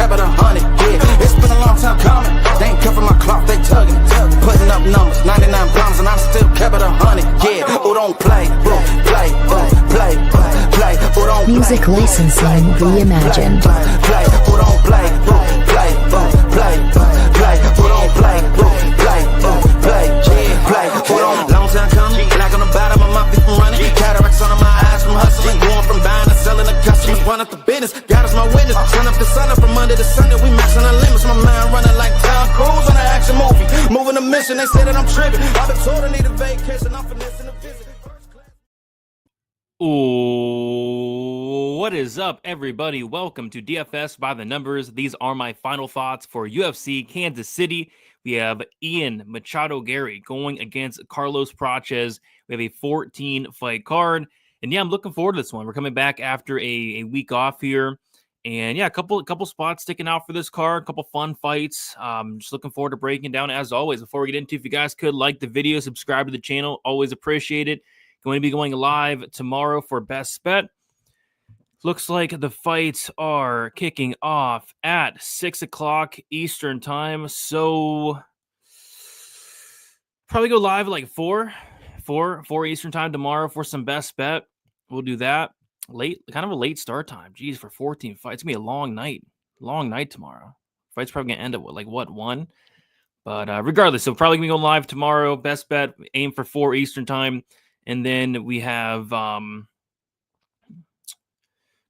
kept it 100, yeah. It's been a long time coming. They ain't covering my cloth, they tugging. Putting up numbers, 99 problems, and I'm still kept it 100, yeah. Who don't play, play, play, play. Who don't play. Music licensing reimagined. Play, who don't play, play, play, play. Who don't play, play, play. Who don't. Long time coming, black on the bottom of my feet from running. Cataracts under my eyes from hustling. Going from buying to selling to customers. Run up the business, God is my witness. Turn up the sun up from under the sun. We maxing our limits. My mind running like Tom Cruise on an action movie. Moving the mission, they say that I'm tripping. I've been told I need a vacation. I'm finessing a visit. Ooh, what is up, everybody? Welcome to DFS by the Numbers. These are my final thoughts for UFC Kansas City. We have Ian Machado Garry going against Carlos Prates. We have a 14-fight card. And yeah, I'm looking forward to this one. We're coming back after a week off here. And yeah, a couple spots sticking out for this card, a couple fun fights. Just looking forward to breaking down as always. Before we get into, if you guys could like the video, subscribe to the channel, always appreciate it. Going to be going live tomorrow for Best Bet. Looks like the fights are kicking off at 6 o'clock Eastern time. So probably go live at like 4 Eastern time tomorrow for some Best Bet. We'll do that. Kind of a late start time. Geez, for 14 fights. It's going to be a long night tomorrow. Fight's probably going to end at 1? But regardless, so probably going to go live tomorrow. Best Bet, aim for 4 Eastern time. And then we have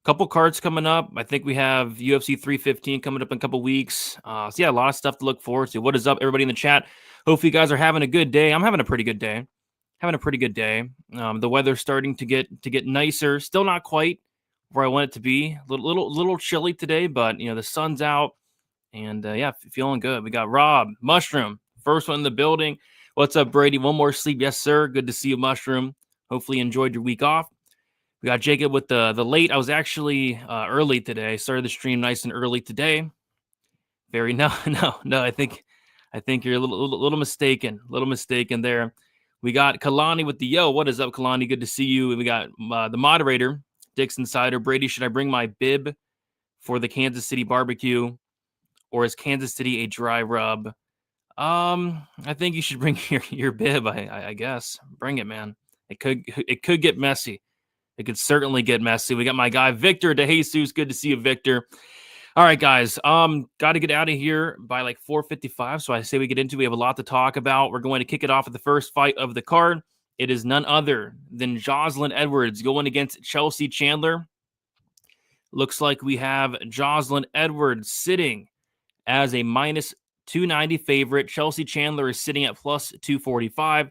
couple cards coming up. I think we have UFC 315 coming up in a couple weeks. So yeah, a lot of stuff to look forward to. What is up, everybody in the chat? Hopefully you guys are having a good day. I'm having a pretty good day. The weather's starting to get nicer. Still not quite where I want it to be. Little chilly today, but you know the sun's out, and yeah, feeling good. We got Rob Mushroom, first one in the building. What's up, Brady? One more sleep, yes sir. Good to see you, Mushroom. Hopefully you enjoyed your week off. We got Jacob with the late. I was actually early today. Started the stream nice and early today. No. I think you're a little mistaken. There. We got Kalani with the yo. What is up, Kalani? Good to see you. And we got the moderator, Dix Insider. Brady, should I bring my bib for the Kansas City barbecue, or is Kansas City a dry rub? I think you should bring your bib. I guess bring it, man. It could get messy. It could certainly get messy. We got my guy Victor DeJesus. Good to see you, Victor. All right, guys. Got to get out of here by like 4:55. So I say we get into. We have a lot to talk about. We're going to kick it off with the first fight of the card. It is none other than Jocelyn Edwards going against Chelsea Chandler. Looks like we have Jocelyn Edwards sitting as a minus 290 favorite. Chelsea Chandler is sitting at plus 245.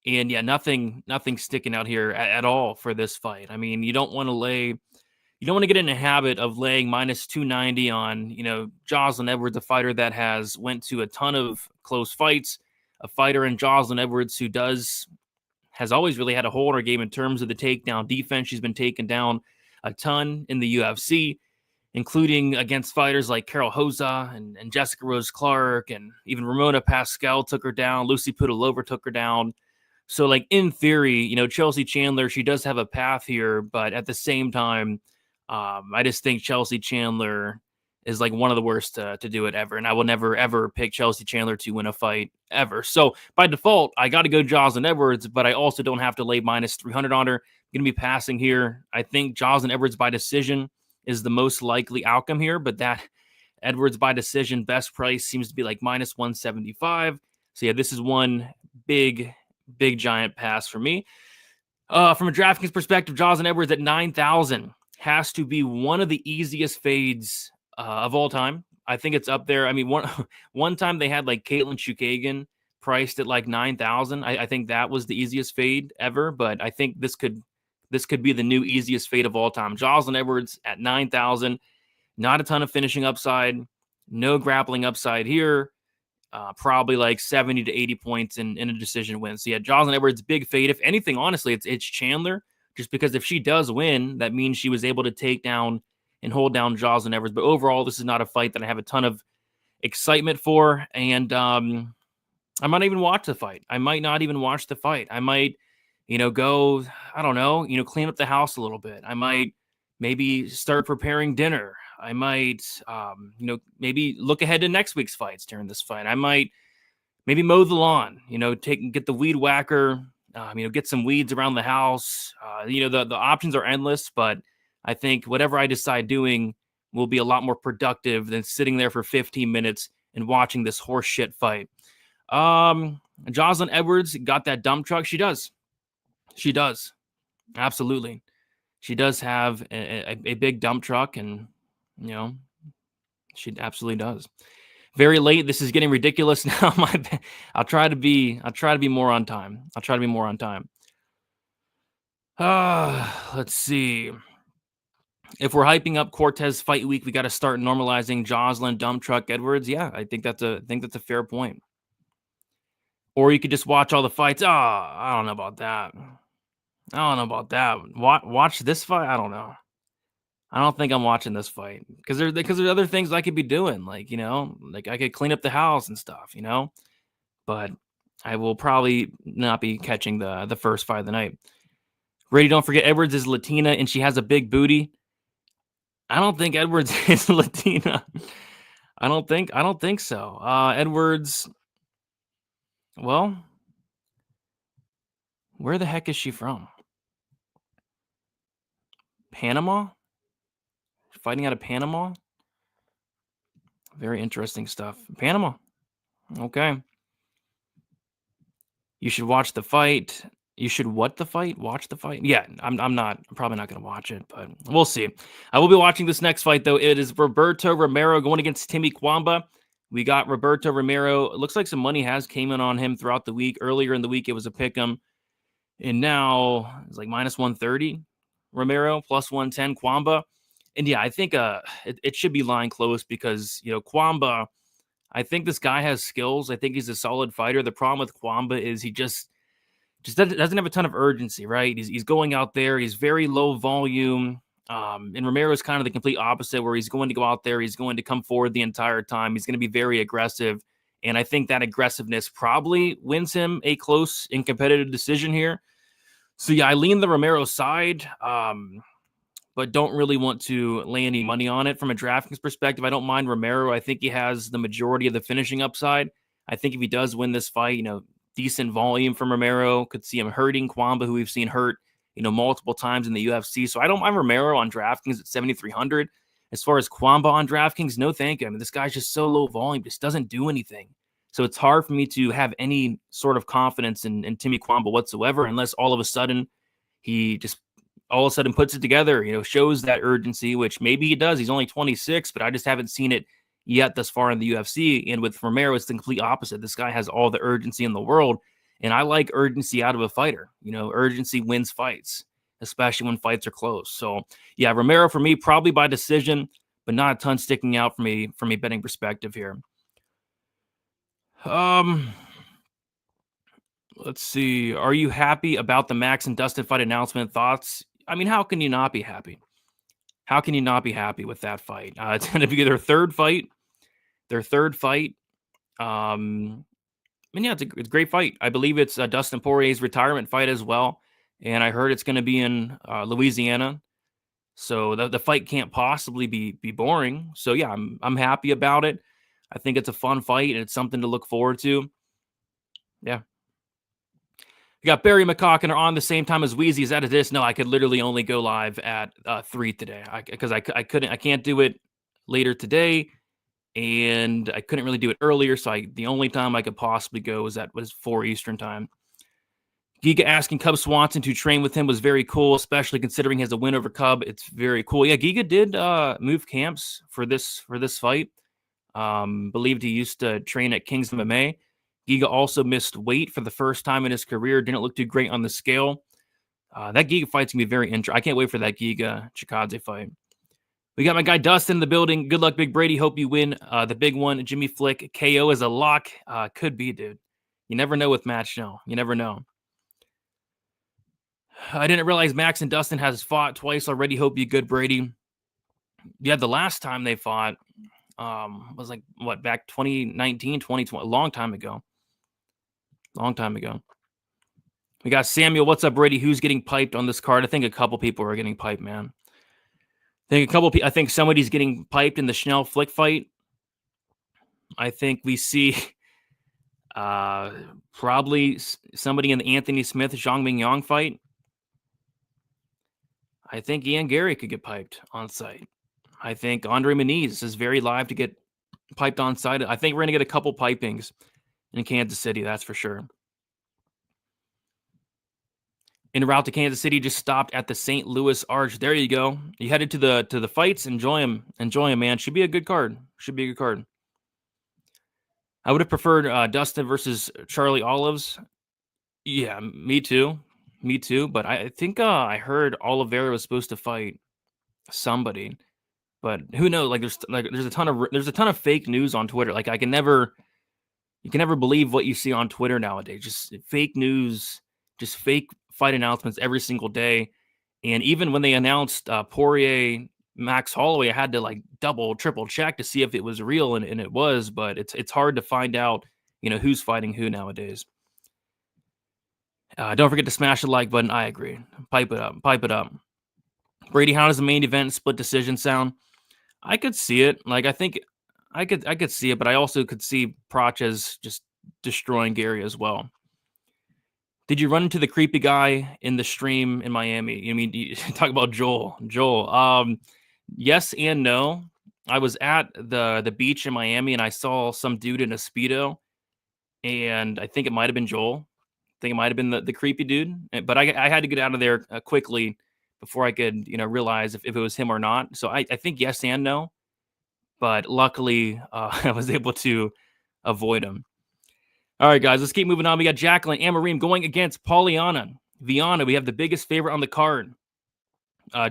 And yeah, nothing sticking out here at all for this fight. I mean, you don't want to get in a habit of laying minus 290 on, Jocelyn Edwards, a fighter that has went to a ton of close fights, a fighter in Jocelyn Edwards who has always really had a hold on her game in terms of the takedown defense. She's been taken down a ton in the UFC, including against fighters like Carol Hoza and Jessica Rose Clark, and even Ramona Pascal took her down. Lucy Pudilova took her down. So, like, in theory, Chelsea Chandler, she does have a path here, but at the same time, I just think Chelsea Chandler is like one of the worst to do it ever. And I will never, ever pick Chelsea Chandler to win a fight ever. So, by default, I got to go Jocelyn Edwards, but I also don't have to lay minus 300 on her. I'm going to be passing here. I think Jocelyn Edwards by decision is the most likely outcome here, but that Edwards by decision best price seems to be like minus 175. So, yeah, this is one big giant pass for me. From a DraftKings perspective, Jocelyn Edwards at 9,000 has to be one of the easiest fades of all time. I think it's up there. I mean, one time they had like Caitlin Chukagian priced at like 9,000. I think that was the easiest fade ever, but I think this could be the new easiest fade of all time. Jocelyn Edwards at 9,000, not a ton of finishing upside, no grappling upside here. Probably like 70 to 80 points in a decision win. So yeah, Jocelyn Edwards, big fade. If anything, honestly, it's Chandler, just because if she does win, that means she was able to take down and hold down Jocelyn Edwards. But overall, this is not a fight that I have a ton of excitement for. And I might not even watch the fight. I might go, I don't know, clean up the house a little bit. I might maybe start preparing dinner. I might, maybe look ahead to next week's fights during this fight. I might maybe mow the lawn, get the weed whacker, get some weeds around the house. The options are endless, but I think whatever I decide doing will be a lot more productive than sitting there for 15 minutes and watching this horse shit fight. Jocelyn Edwards got that dump truck. She does. Absolutely. She does have a big dump truck, and, she absolutely does. Very late. This is getting ridiculous now. I'll try to be more on time. Let's see. If we're hyping up Cortez fight week, we got to start normalizing Jocelyn dump truck Edwards. Yeah, I think that's a fair point. Or you could just watch all the fights. I don't know about that. Watch this fight. I don't know. I don't think I'm watching this fight because there's other things I could be doing, like I could clean up the house and stuff, But I will probably not be catching the first fight of the night. Brady, don't forget Edwards is Latina and she has a big booty. I don't think Edwards is Latina. I don't think so. Edwards. Well, where the heck is she from? Panama? Fighting out of Panama? Very interesting stuff. Panama. Okay. You should watch the fight. You should what the fight? Watch the fight? Yeah, I'm probably not going to watch it, but we'll see. I will be watching this next fight, though. It is Roberto Romero going against Timmy Kwamba. We got Roberto Romero. It looks like some money has came in on him throughout the week. Earlier in the week, it was a pick'em. And now it's like minus 130. Romero, plus 110. Kwamba. And yeah, I think it should be lying close because, Kwamba, I think this guy has skills. I think he's a solid fighter. The problem with Kwamba is he just doesn't have a ton of urgency, right? He's going out there. He's very low volume. And Romero is kind of the complete opposite, where he's going to go out there. He's going to come forward the entire time. He's going to be very aggressive. And I think that aggressiveness probably wins him a close and competitive decision here. So yeah, I lean the Romero side, but don't really want to lay any money on it from a DraftKings perspective. I don't mind Romero. I think he has the majority of the finishing upside. I think if he does win this fight, decent volume from Romero. Could see him hurting Kwamba, who we've seen hurt, multiple times in the UFC. So I don't mind Romero on DraftKings at 7,300. As far as Kwamba on DraftKings, no thank you. I mean, this guy's just so low volume, just doesn't do anything. So it's hard for me to have any sort of confidence in Timmy Kwamba whatsoever, unless all of a sudden he just all of a sudden puts it together, shows that urgency, which maybe he does. He's only 26, but I just haven't seen it yet thus far in the UFC. And with Romero, it's the complete opposite. This guy has all the urgency in the world. And I like urgency out of a fighter. Urgency wins fights, especially when fights are close. So yeah, Romero for me, probably by decision, but not a ton sticking out from a betting perspective here. Let's see. Are you happy about the Max and Dustin fight announcement? Thoughts? I mean, how can you not be happy? How can you not be happy with that fight? It's going to be their third fight. And yeah, it's a great fight. I believe it's Dustin Poirier's retirement fight as well. And I heard it's going to be in Louisiana. So the fight can't possibly be boring. So yeah, I'm happy about it. I think it's a fun fight and it's something to look forward to. Yeah. We got Barry McCocken on the same time as Wheezy. Is that this? No, I could literally only go live at 3 today because I can't do it later today, and I couldn't really do it earlier. So the only time I could possibly go was 4 Eastern time. Giga asking Cub Swanson to train with him was very cool, especially considering he has a win over Cub. It's very cool. Yeah, Giga did move camps for this fight. Believed he used to train at Kings MMA. Giga also missed weight for the first time in his career. Didn't look too great on the scale. That Giga fight's going to be very interesting. I can't wait for that Giga Chikadze fight. We got my guy Dustin in the building. Good luck, Big Brady. Hope you win the big one. Jimmy Flick, KO is a lock. Could be, dude. You never know with Matt Schnell. You never know. I didn't realize Max and Dustin has fought twice already. Hope you good, Brady. Yeah, the last time they fought was like, what, back 2019, 2020, a long time ago. We got Samuel. What's up, Brady? Who's getting piped on this card? I think a couple people are getting piped, man. I think somebody's getting piped in the Schnell flick fight. I think we see probably somebody in the Anthony Smith Zhang Mingyang fight. I think Ian Garry could get piped on site. I think Andre Muniz is very live to get piped on site. I think we're going to get a couple pipings in Kansas City, that's for sure. En route to Kansas City, just stopped at the St. Louis Arch. There you go. You headed to the fights. Enjoy them, man. Should be a good card. I would have preferred Dustin versus Charlie Olives. Yeah, me too. But I think I heard Oliveira was supposed to fight somebody, but who knows? Like there's a ton of fake news on Twitter. Like you can never believe what you see on Twitter nowadays. Just fake news, just fake fight announcements every single day. And even when they announced Poirier Max Holloway, I had to like double, triple check to see if it was real, and it was. But it's hard to find out, who's fighting who nowadays. Don't forget to smash the like button. I agree. Pipe it up. Brady, how does the main event split decision sound? I could see it. Like I think I could see it, but I also could see Prates just destroying Garry as well. Did you run into the creepy guy in the stream in Miami? You talk about Joel. Yes and no. I was at the beach in Miami and I saw some dude in a Speedo, and I think it might have been Joel. I think it might have been the creepy dude, but I had to get out of there quickly before I could, realize if it was him or not. So I think yes and no, but luckily I was able to avoid him. All right, guys, let's keep moving on. We got Jacqueline Amarim going against Viana. We have the biggest favorite on the card.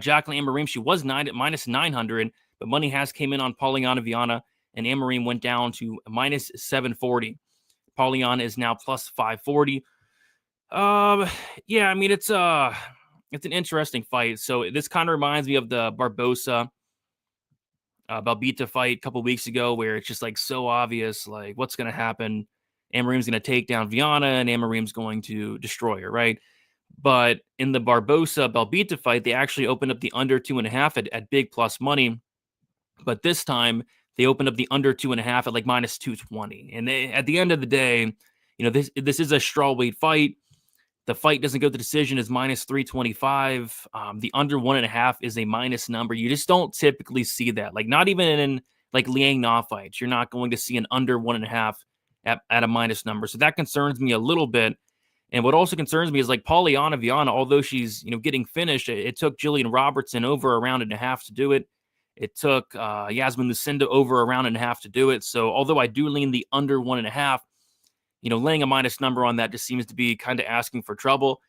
Jacqueline Amarim, she was minus 900, but money has came in on Viana, and Amarim went down to minus 740. Viana is now plus 540. Yeah, I mean, it's an interesting fight. So this kind of reminds me of the Barbosa Balbita fight a couple weeks ago, where it's just like so obvious, like what's going to happen. Amarim's going to take down Viana, and Amarim's going to destroy her, right? But in the Barbosa Balbita fight, they actually opened up the under 2.5 at big plus money. But this time, they opened up the under 2.5 at like minus 220. And at the end of the day, this is a strawweight fight. The fight doesn't go to decision is minus 325. The under 1.5 is a minus number. You just don't typically see that. Like not even in like Liang Na fights, you're not going to see an under 1.5 at a minus number. So that concerns me a little bit. And what also concerns me is like Viana, although she's getting finished, it took Jillian Robertson over a round and a half to do it. It took Yasmin Lucinda over a round and a half to do it. So although I do lean the under 1.5, laying a minus number on that just seems to be kind of asking for trouble.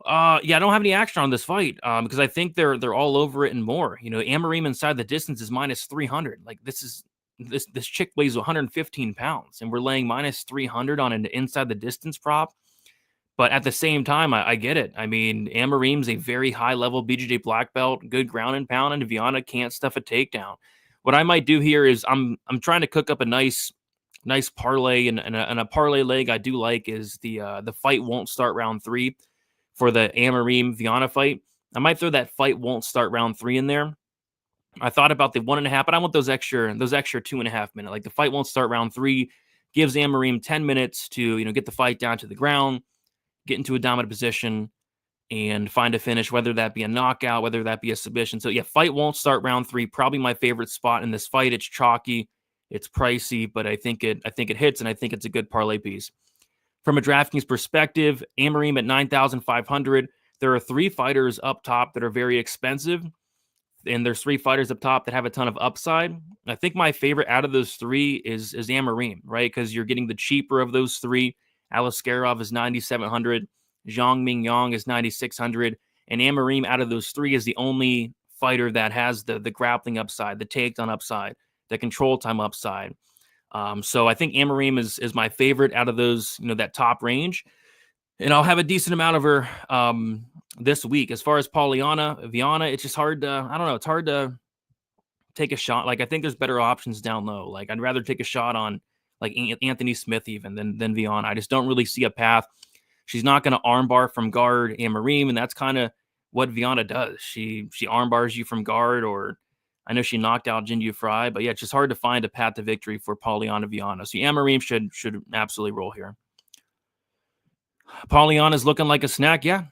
I don't have any action on this fight because I think they're all over it and more. Amarim inside the distance is minus 300. Like this chick weighs 115 pounds, and we're laying minus 300 on an inside the distance prop. But at the same time, I get it. I mean, Amarim's a very high level BJJ black belt, good ground and pound, and Viana can't stuff a takedown. What I might do here is I'm trying to cook up a nice parlay, and a parlay leg I do like is the fight won't start round 3 for the Amarim Viana fight. I might throw that fight won't start round 3 in there. I thought about the 1.5, but I want those extra 2.5 minutes. Like the fight won't start round 3, gives Amarim 10 minutes to get the fight down to the ground, get into a dominant position, and find a finish, whether that be a knockout, whether that be a submission. So yeah, fight won't start round 3. Probably my favorite spot in this fight. It's chalky, it's pricey, but I think it hits, and I think it's a good parlay piece. From a DraftKings perspective, Amarim at 9,500. There are 3 fighters up top that are very expensive, and there's 3 fighters up top that have a ton of upside. I think my favorite out of those 3 is Amarim, right? Because you're getting the cheaper of those 3. Aliskerov is 9,700. Zhang Mingyang is 9,600. And Amarim out of those 3 is the only fighter that has the grappling upside, the takedown upside, the control time upside. So I think Amarim is my favorite out of those, that top range. And I'll have a decent amount of her this week. As far as Viana, it's just hard to, I don't know, it's hard to take a shot. Like I think there's better options down low. Like I'd rather take a shot on like Anthony Smith even than Viana. I just don't really see a path. She's not going to armbar from guard Amarim, and that's kind of what Viana does. She armbars you from guard, or I know she knocked out Jinju Fry, but yeah, it's just hard to find a path to victory for Polyana Viana. So Amarim should absolutely roll here. Polyana's looking like a snack. Yeah,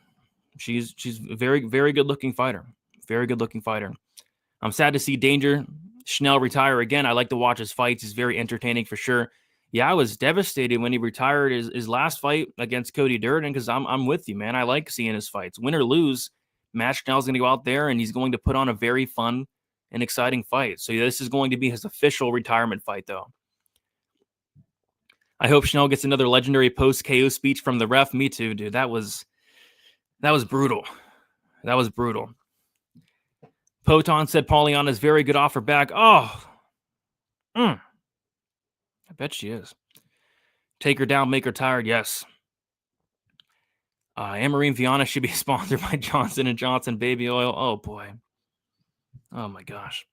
she's a very, very good looking fighter. Very good looking fighter. I'm sad to see Danger Schnell retire again. I like to watch his fights. He's very entertaining for sure. Yeah, I was devastated when he retired his last fight against Cody Durden, because I'm with you, man. I like seeing his fights. Win or lose, Matt Schnell's going to go out there and he's going to put on a very fun and exciting fight. So this is going to be his official retirement fight, though. I hope Schnell gets another legendary post-KO speech from the ref. Me too, dude. That was brutal. That was brutal. Poton said Polyana's very good off her back. Oh, I bet she is. Take her down, make her tired. Yes. Amarim Viana should be sponsored by Johnson & Johnson baby oil. Oh, boy. Oh, my gosh.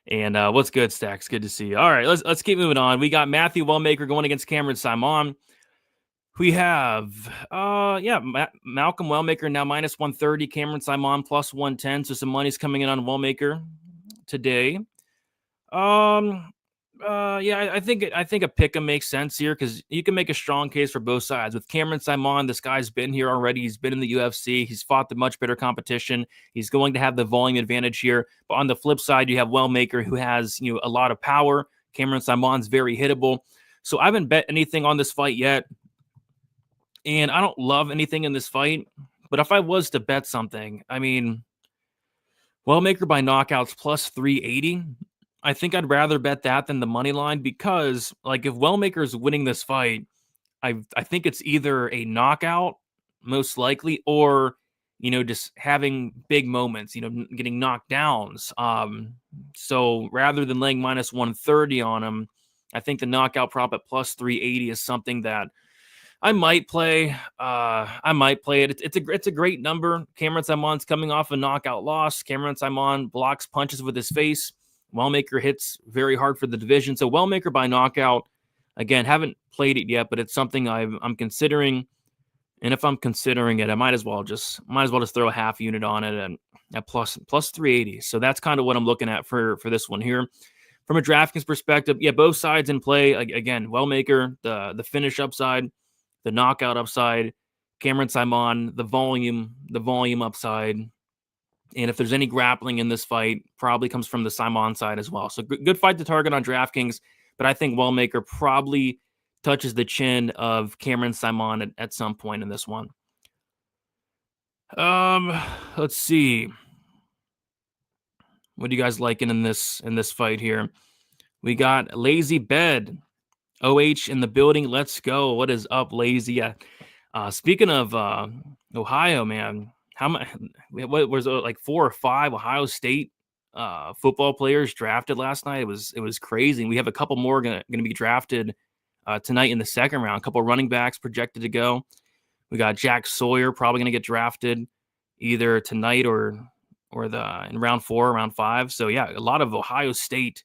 And what's good, Stacks? Good to see you. All right, let's keep moving on. We got Matthew Wellmaker going against Cameron Saaiman. We have, Malcolm Wellmaker now minus 130, Cameron Saaiman plus 110. So some money's coming in on Wellmaker today. I think a pick 'em makes sense here, because you can make a strong case for both sides. With Cameron Saaiman, this guy's been here already. He's been in the UFC. He's fought the much better competition. He's going to have the volume advantage here. But on the flip side, you have Wellmaker, who has a lot of power. Cameron Saimon's very hittable. So I haven't bet anything on this fight yet, and I don't love anything in this fight. But if I was to bet something, I mean, Wellmaker by knockouts plus 380. I think I'd rather bet that than the money line, because like if Wellmaker's winning this fight, I think it's either a knockout most likely, or just having big moments, getting knocked downs. So rather than laying minus 130 on him, I think the knockout prop at plus 380 is something that I might play. It's a great number. Cameron Saimon's coming off a knockout loss. Cameron Saaiman blocks punches with his face. Wellmaker hits very hard for the division. So Wellmaker by knockout, again, haven't played it yet, but it's something I'm considering. And if I'm considering it, I might as well just throw a half unit on it and at plus 380. So that's kind of what I'm looking at for this one here. From a DraftKings perspective, yeah, both sides in play. Again, Wellmaker, the finish upside, the knockout upside. Cameron Saaiman, the volume upside. And if there's any grappling in this fight, probably comes from the Saaiman side as well. So good fight to target on DraftKings, but I think Wellmaker probably touches the chin of Cameron Saaiman at some point in this one. Let's see. What are you guys liking in this fight here? We got Lazy Bed, OH in the building. Let's go. What is up, Lazy? Speaking of Ohio, man. How much? What was it, like 4 or 5 Ohio State football players drafted last night? It was crazy. And we have a couple more going to be drafted tonight in the second round. A couple running backs projected to go. We got Jack Sawyer probably going to get drafted either tonight or in round 4, round 5. So yeah, a lot of Ohio State,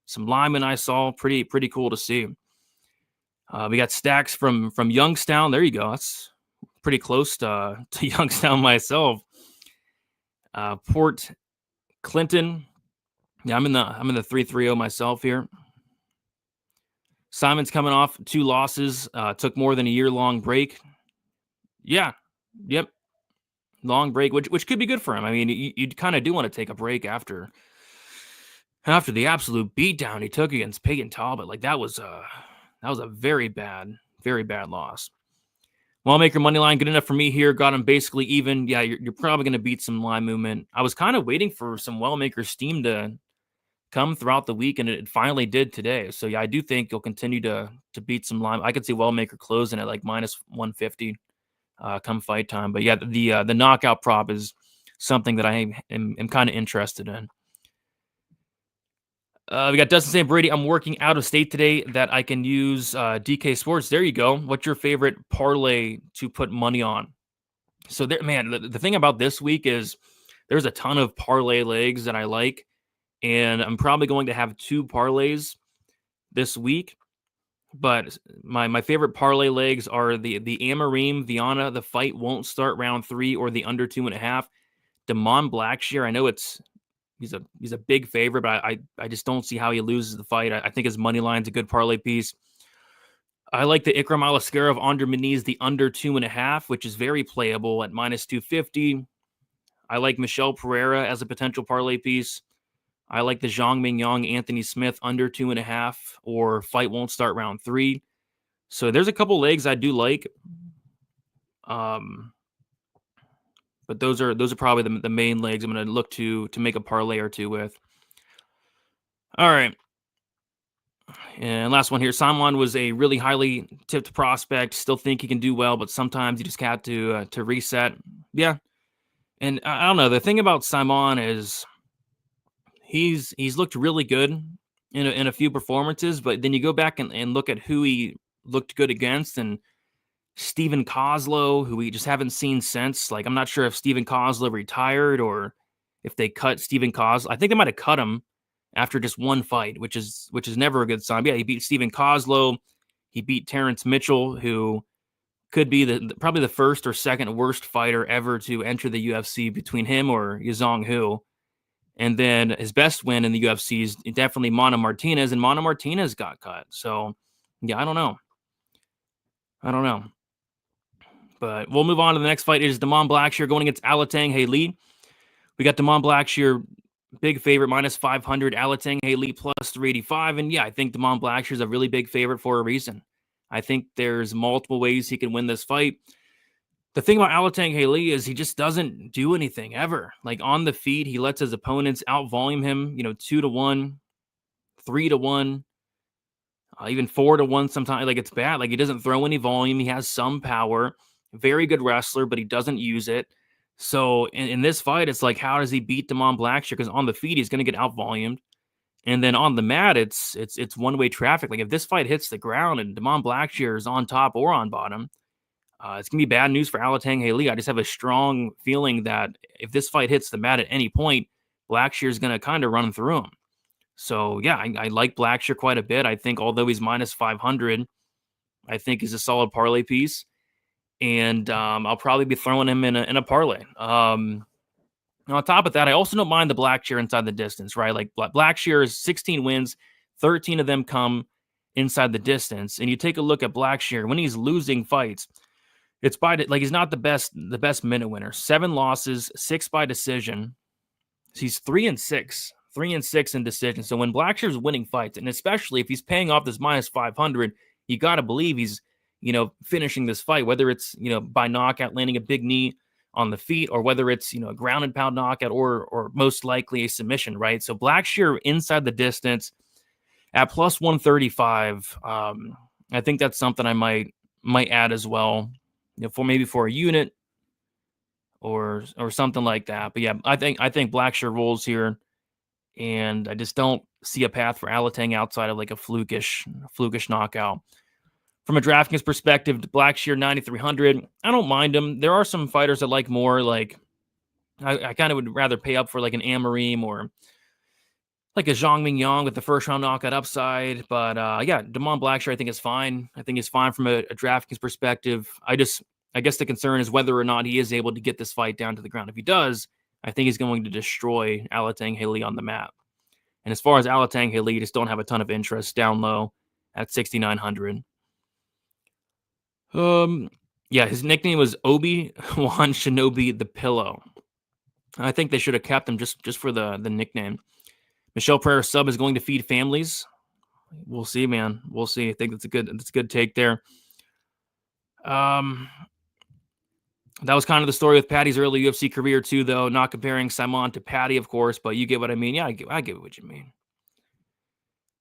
some linemen I saw, pretty cool to see. We got Stacks from Youngstown. There you go. That's pretty close to Youngstown myself. Port Clinton. Yeah, I'm in the 3-3-0 myself here. Simon's coming off 2 losses. Took more than a year-long break. Yeah. Yep. Long break, which could be good for him. I mean, you kind of do want to take a break after the absolute beatdown he took against Peyton Talbot. Like that was a very bad loss. Wellmaker money line, good enough for me here. Got him basically even. Yeah, you're probably going to beat some line movement. I was kind of waiting for some Wellmaker steam to come throughout the week, and it finally did today. So yeah, I do think you'll continue to beat some line. I could see Wellmaker closing at like minus 150 come fight time. But yeah, the knockout prop is something that I am kind of interested in. We got Dustin St. Brady. I'm working out of state today that I can use DK Sports. There you go. What's your favorite parlay to put money on? So there, man, the thing about this week is there's a ton of parlay legs that I like, and I'm probably going to have 2 parlays this week. But my favorite parlay legs are the Amarim Viana. The fight won't start round 3 or the under 2.5. Damon Blackshear. I know he's a big favorite, but I just don't see how he loses the fight. I think his money line's a good parlay piece. I like the Ikram Aliskerov under Muniz, the under 2.5, which is very playable at minus 250. I like Michelle Pereira as a potential parlay piece. I like the Zhang Mingyang Anthony Smith under 2.5 or fight won't start round 3. So there's a couple legs I do like. But those are probably the main legs I'm going to look to make a parlay or two with. All right. And last one here. Saaiman was a really highly tipped prospect. Still think he can do well, but sometimes you just have to reset. Yeah. And I don't know. The thing about Saaiman is he's looked really good in a few performances, but then you go back and look at who he looked good against, and Steven Kozlow, who we just haven't seen since. Like, I'm not sure if Steven Kozlow retired or if they cut Steven Kozlow. I think they might have cut him after just one fight, which is never a good sign. But yeah, he beat Steven Kozlow. He beat Terrence Mitchell, who could be probably the first or second worst fighter ever to enter the UFC between him or Yazong Hu. And then his best win in the UFC is definitely Mana Martinez, and Mana Martinez got cut. So, yeah, I don't know. But we'll move on to the next fight. It is Damon Blackshear going against Alatengheili. We got Damon Blackshear, big favorite, minus 500. Alatengheili plus 385. And yeah, I think Damon Blackshear is a really big favorite for a reason. I think there's multiple ways he can win this fight. The thing about Alatengheili is he just doesn't do anything ever. Like on the feet, he lets his opponents out-volume him, 2-1, 3-1, even 4-1 sometimes. Like it's bad. Like he doesn't throw any volume. He has some power. Very good wrestler, but he doesn't use it. So in this fight, it's like, how does he beat Damon Blackshear? Because on the feet, he's going to get out-volumed. And then on the mat, it's one-way traffic. Like if this fight hits the ground and Damon Blackshear is on top or on bottom, it's going to be bad news for Alatengheili. I just have a strong feeling that if this fight hits the mat at any point, Blackshear is going to kind of run through him. So, yeah, I like Blackshear quite a bit. I think although he's minus 500, I think he's a solid parlay piece. And I'll probably be throwing him in a parlay. On top of that, I also don't mind the Blackshear inside the distance, right? Like Blackshear is 16 wins, 13 of them come inside the distance. And you take a look at Blackshear when he's losing fights, it's by he's not the best minute winner. 7 losses, 6 by decision. He's 3-6 in decision. So when Blackshear's winning fights, and especially if he's paying off this minus 500, you got to believe he's finishing this fight, whether it's by knockout, landing a big knee on the feet, or whether it's a ground and pound knockout, or most likely a submission, right? So Blackshear inside the distance at plus 135. I think that's something I might add as well. For a unit or something like that. But yeah, I think Blackshear rolls here, and I just don't see a path for Alateng outside of like a flukish knockout. From a Draftkings perspective, Blackshear 9,300. I don't mind him. There are some fighters I like more. Like I kind of would rather pay up for like an Amarim or like a Zhang Mingyang with the first round knockout upside. But yeah, Damon Blackshear I think is fine. I think he's fine from a Draftkings perspective. I guess the concern is whether or not he is able to get this fight down to the ground. If he does, I think he's going to destroy Alatengheili on the map. And as far as Alatengheili, you just don't have a ton of interest down low at 6,900. Yeah, his nickname was Obi-Wan Shinobi the Pillow. I think they should have kept him just for the nickname. Michelle Pereira sub is going to feed families. We'll see, man. We'll see. I think that's a good take there. That was kind of the story with Patty's early UFC career too, though. Not comparing Saaiman to Patty, of course, but you get what I mean. Yeah, I get what you mean.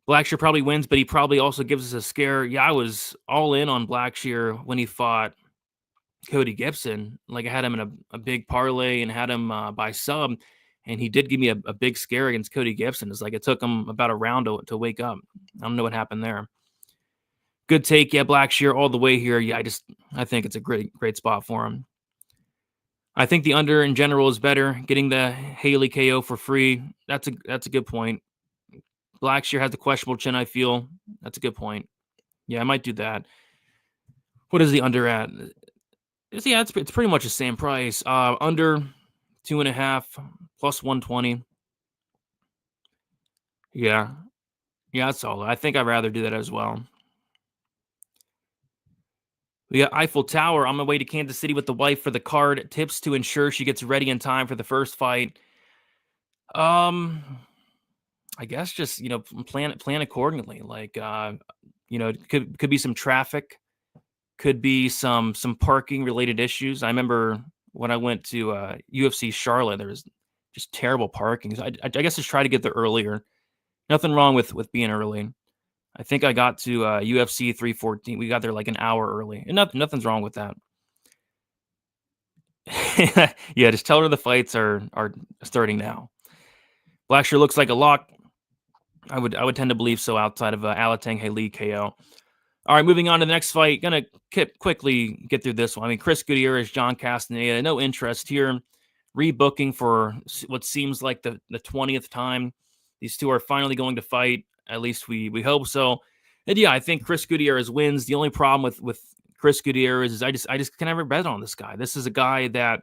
Blackshear probably wins, but he probably also gives us a scare. Yeah, I was all in on Blackshear when he fought Cody Gibson. Like I had him in a big parlay and had him by sub, and he did give me a big scare against Cody Gibson. It's like it took him about a round to wake up. I don't know what happened there. Good take, yeah, Blackshear all the way here. Yeah, I think it's a great spot for him. I think the under in general is better. Getting the Haley KO for free, that's a good point. Blackshear has the questionable chin, I feel. That's a good point. Yeah, I might do that. What is the under at? Yeah, it's pretty much the same price. Under 2.5 plus 120. Yeah. Yeah, that's all. I think I'd rather do that as well. We got Eiffel Tower on my way to Kansas City with the wife for the card. Tips to ensure she gets ready in time for the first fight. I guess just, plan accordingly. Like, it could be some traffic, could be some parking related issues. I remember when I went to UFC Charlotte, there was just terrible parking. So I guess just try to get there earlier. Nothing wrong with being early. I think I got to UFC 314. We got there like an hour early, and nothing's wrong with that. Yeah, just tell her the fights are starting now. Blackshear looks like a lock. I would tend to believe so outside of Alatengheili KO. All right, moving on to the next fight. Gonna quickly get through this one. I mean, Chris Gutierrez, John Castaneda, no interest here. Rebooking for what seems like the 20th time. These two are finally going to fight. At least we hope so. And yeah, I think Chris Gutierrez wins. The only problem with Chris Gutierrez is I just can never bet on this guy. This is a guy that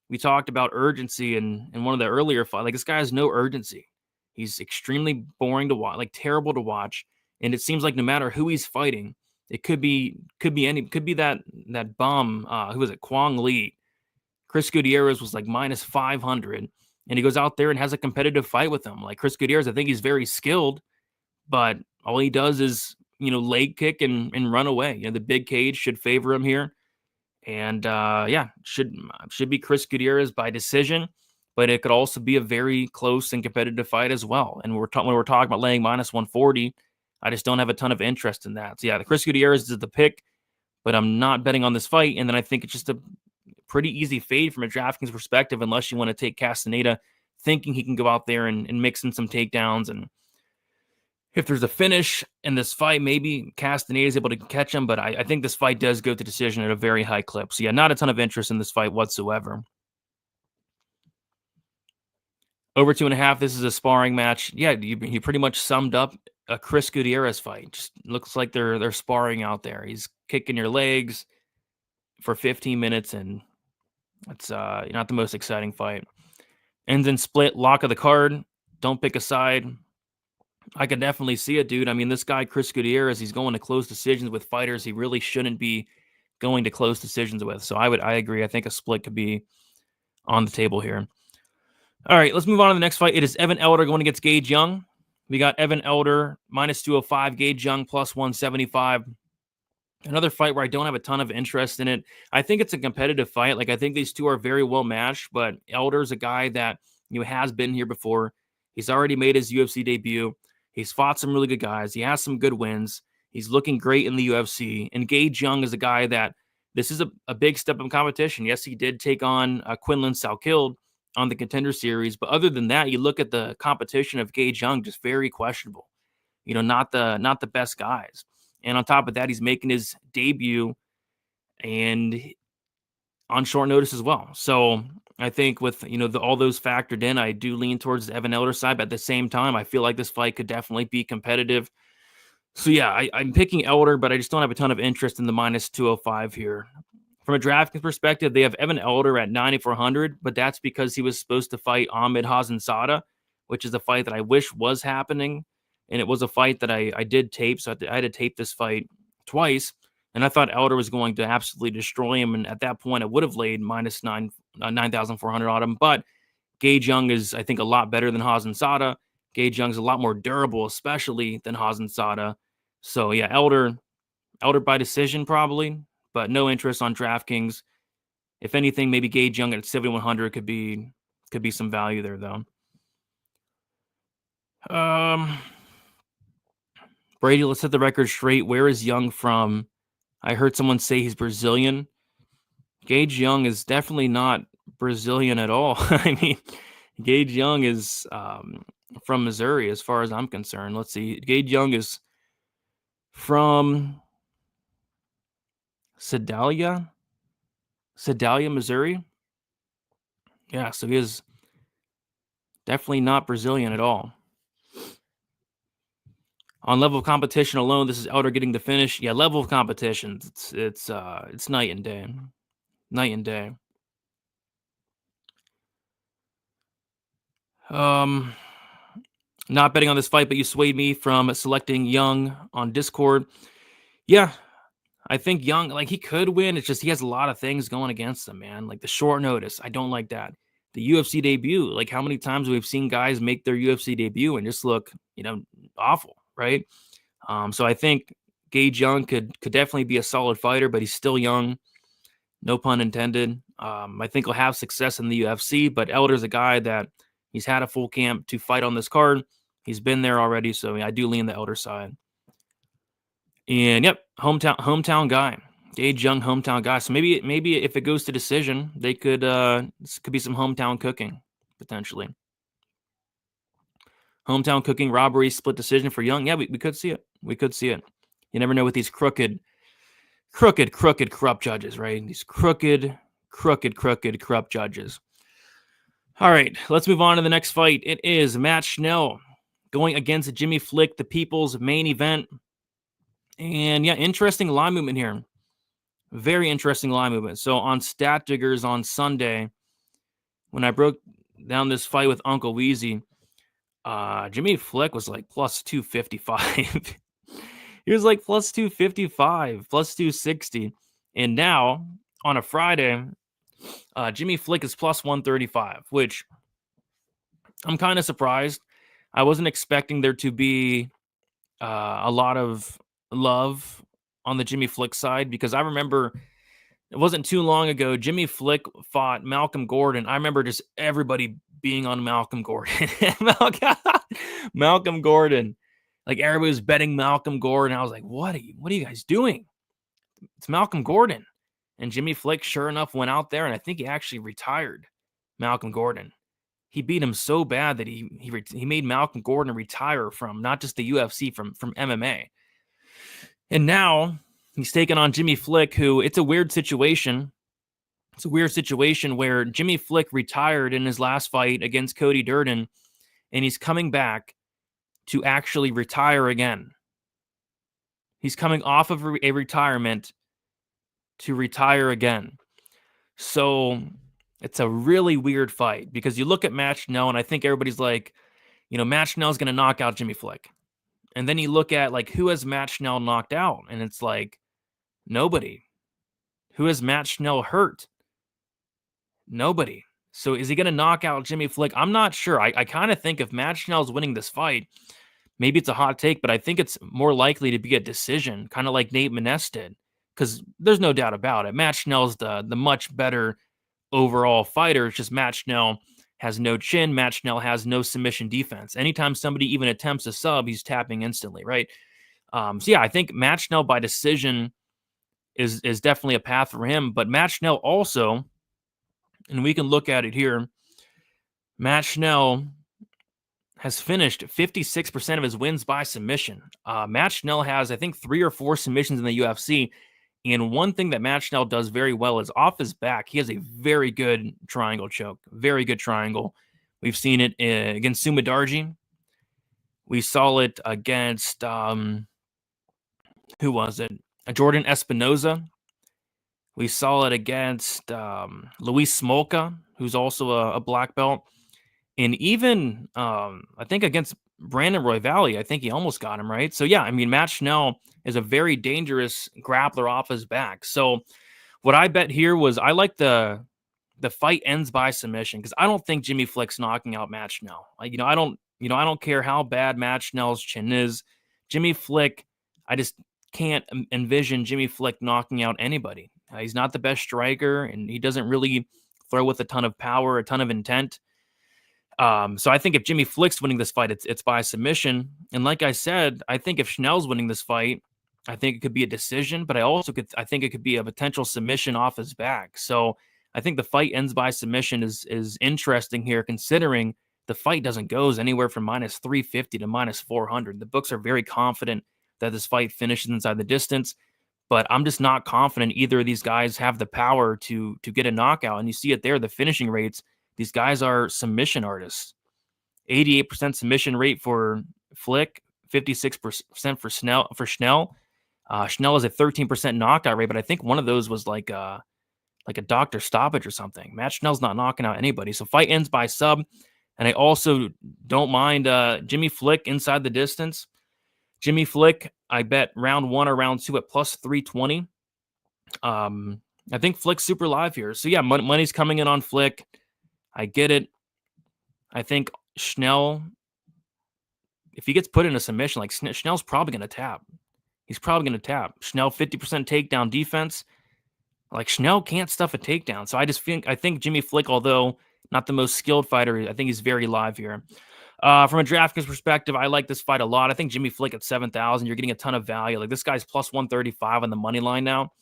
we talked about urgency in one of the earlier fights. Like, this guy has no urgency. He's extremely boring to watch, like terrible to watch. And it seems like no matter who he's fighting, it could be that bum. Who was it? Kwang Lee. Chris Gutierrez was like minus 500, and he goes out there and has a competitive fight with him. Like, Chris Gutierrez, I think he's very skilled, but all he does is leg kick and run away. The big cage should favor him here. And should be Chris Gutierrez by decision, but it could also be a very close and competitive fight as well. And when we're talking about laying minus 140, I just don't have a ton of interest in that. So yeah, the Chris Gutierrez is the pick, but I'm not betting on this fight. And then I think it's just a pretty easy fade from a DraftKings perspective, unless you want to take Castaneda, thinking he can go out there and mix in some takedowns. And if there's a finish in this fight, maybe Castaneda is able to catch him, but I think this fight does go to decision at a very high clip. So yeah, not a ton of interest in this fight whatsoever. Over 2.5, this is a sparring match. Yeah, you pretty much summed up a Chris Gutierrez fight. Just looks like they're sparring out there. He's kicking your legs for 15 minutes, and it's not the most exciting fight. Ends in split, lock of the card. Don't pick a side. I could definitely see it, dude. I mean, this guy, Chris Gutierrez, he's going to close decisions with fighters he really shouldn't be going to close decisions with. So I agree. I think a split could be on the table here. All right, let's move on to the next fight. It is Evan Elder going against Gage Young. We got Evan Elder minus 205, Gage Young plus 175. Another fight where I don't have a ton of interest in it. I think it's a competitive fight. Like, I think these two are very well matched, but Elder's a guy that has been here before. He's already made his UFC debut. He's fought some really good guys. He has some good wins. He's looking great in the UFC. And Gage Young is a guy that this is a big step in competition. Yes, he did take on Quinlan Salkild on the Contender Series, but other than that, you look at the competition of Gage Young, just very questionable. Not the best guys. And on top of that, he's making his debut and on short notice as well. So I think with all those factored in, I do lean towards the Evan Elder side. But at the same time, I feel like this fight could definitely be competitive. So yeah, I'm picking Elder, but I just don't have a ton of interest in the minus 205 here. From a DraftKings perspective, they have Evan Elder at 9,400, but that's because he was supposed to fight Ahmed Hazanzada, which is a fight that I wish was happening. And it was a fight that I did tape, so I had to tape this fight twice. And I thought Elder was going to absolutely destroy him. And at that point, I would have laid minus 9,400 on him. But Gage Young is, I think, a lot better than Hazanzada. Gage Young's a lot more durable, especially than Hazanzada. So yeah, Elder by decision probably, but no interest on DraftKings. If anything, maybe Gage Young at 7,100 could be some value there, though. Brady, let's set the record straight. Where is Young from? I heard someone say he's Brazilian. Gage Young is definitely not Brazilian at all. I mean, Gage Young is from Missouri, as far as I'm concerned. Let's see. Gage Young is from Sedalia, Missouri. Yeah, so he is definitely not Brazilian at all. On level of competition alone, this is Elder getting the finish. Yeah, level of competition, it's night and day. Night and day. Not betting on this fight, but you swayed me from selecting Young on Discord. Yeah, I think Young, like, he could win. It's just he has a lot of things going against him, man. Like the short notice, I don't like that. The UFC debut, like how many times we've seen guys make their UFC debut and just look, awful, right? So I think Gage Young could definitely be a solid fighter, but he's still young. No pun intended. I think he'll have success in the UFC, but Elder's a guy that he's had a full camp to fight on this card. He's been there already, so I do lean the Elder side. And yep, hometown guy. Gage Young, hometown guy. So maybe if it goes to decision, they could this could be some hometown cooking, potentially. Hometown cooking, robbery, split decision for Young. Yeah, we could see it. We could see it. You never know with these crooked, corrupt judges, right? These crooked, corrupt judges. All right, let's move on to the next fight. It is Matt Schnell going against Jimmy Flick, the people's main event. And yeah, interesting line movement here. Very interesting line movement. So on Stat Diggers on Sunday, when I broke down this fight with Uncle Weezy, Jimmy Flick was like plus 255. He was like plus 255, plus 260. And now on a Friday, Jimmy Flick is plus 135, which I'm kind of surprised. I wasn't expecting there to be a lot of love on the Jimmy Flick side, because I remember it wasn't too long ago, Jimmy Flick fought Malcolm Gordon. I remember just everybody being on Malcolm Gordon. Malcolm Gordon. Like everybody was betting Malcolm Gordon. I was like, what are you guys doing? It's Malcolm Gordon. And Jimmy Flick, sure enough, went out there, and I think he actually retired Malcolm Gordon. He beat him so bad that he made Malcolm Gordon retire from not just the UFC, from MMA. And now he's taking on Jimmy Flick, who, it's a weird situation. It's a weird situation where Jimmy Flick retired in his last fight against Cody Durden, and he's coming back to actually retire again. He's coming off of a retirement to retire again. So it's a really weird fight, because you look at Matt Schnell, and I think everybody's like, Matt Schnell's going to knock out Jimmy Flick. And then you look at, like, who has Matt Schnell knocked out? And it's like, nobody. Who has Matt Schnell hurt? Nobody. So is he going to knock out Jimmy Flick? I'm not sure. I kind of think if Matt Schnell's winning this fight, maybe it's a hot take, but I think it's more likely to be a decision, kind of like Nate Maness did, because there's no doubt about it. Matt Schnell's the much better overall fighter. It's just Matt Schnell has no chin. Matt Schnell has no submission defense. Anytime somebody even attempts a sub, he's tapping instantly, right? So yeah, I think Matt Schnell by decision is definitely a path for him. But Matt Schnell also, and we can look at it here, Matt Schnell has finished 56% of his wins by submission. Matt Schnell has, I think, 3 or 4 submissions in the UFC. And one thing that Matt Schnell does very well is off his back, he has a very good triangle choke. Very good triangle. We've seen it against Sumadarji. We saw it against, who was it? Jordan Espinoza. We saw it against Luis Smolka, who's also a black belt. And even, I think against Brandon Royvalle, I think he almost got him, right? So, yeah, I mean, Matt Schnell is a very dangerous grappler off his back. So, what I bet here was I like the fight ends by submission, because I don't think Jimmy Flick's knocking out Matt Schnell. I don't care how bad Matt Schnell's chin is. Jimmy Flick, I just can't envision Jimmy Flick knocking out anybody. He's not the best striker, and he doesn't really throw with a ton of power, a ton of intent. So I think if Jimmy Flick's winning this fight, it's by submission. And like I said, I think if Schnell's winning this fight, I think it could be a decision, but I think it could be a potential submission off his back. So I think the fight ends by submission is interesting here, considering the fight doesn't go anywhere from minus 350 to minus 400. The books are very confident that this fight finishes inside the distance, but I'm just not confident either of these guys have the power to get a knockout. And you see it there, the finishing rates. These guys are submission artists. 88% submission rate for Flick, 56% for Schnell. Schnell is a 13% knockout rate, but I think one of those was like a doctor stoppage or something. Matt Schnell's not knocking out anybody. So fight ends by sub. And I also don't mind Jimmy Flick inside the distance. Jimmy Flick, I bet round 1 or round 2 at plus 320. I think Flick's super live here. So yeah, money's coming in on Flick. I get it. I think Schnell, if he gets put in a submission, like Schnell's probably going to tap. He's probably going to tap. Schnell, 50% takedown defense. Like, Schnell can't stuff a takedown. So I think Jimmy Flick, although not the most skilled fighter, I think he's very live here. From a DraftKings perspective, I like this fight a lot. I think Jimmy Flick at 7,000, you're getting a ton of value. Like, this guy's plus 135 on the money line now.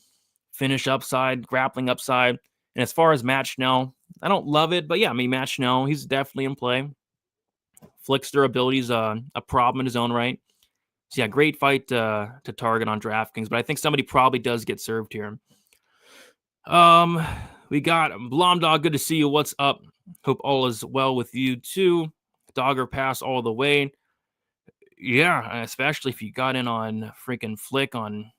Finish upside, grappling upside. And as far as Matt Schnell, I don't love it, but yeah, I mean, Matt Schnell, he's definitely in play. Flick's durability is a problem in his own right. So yeah, great fight to target on DraftKings, but I think somebody probably does get served here. We got Blom Dog. Good to see you. What's up? Hope all is well with you too. Dogger pass all the way. Yeah, especially if you got in on freaking Flick on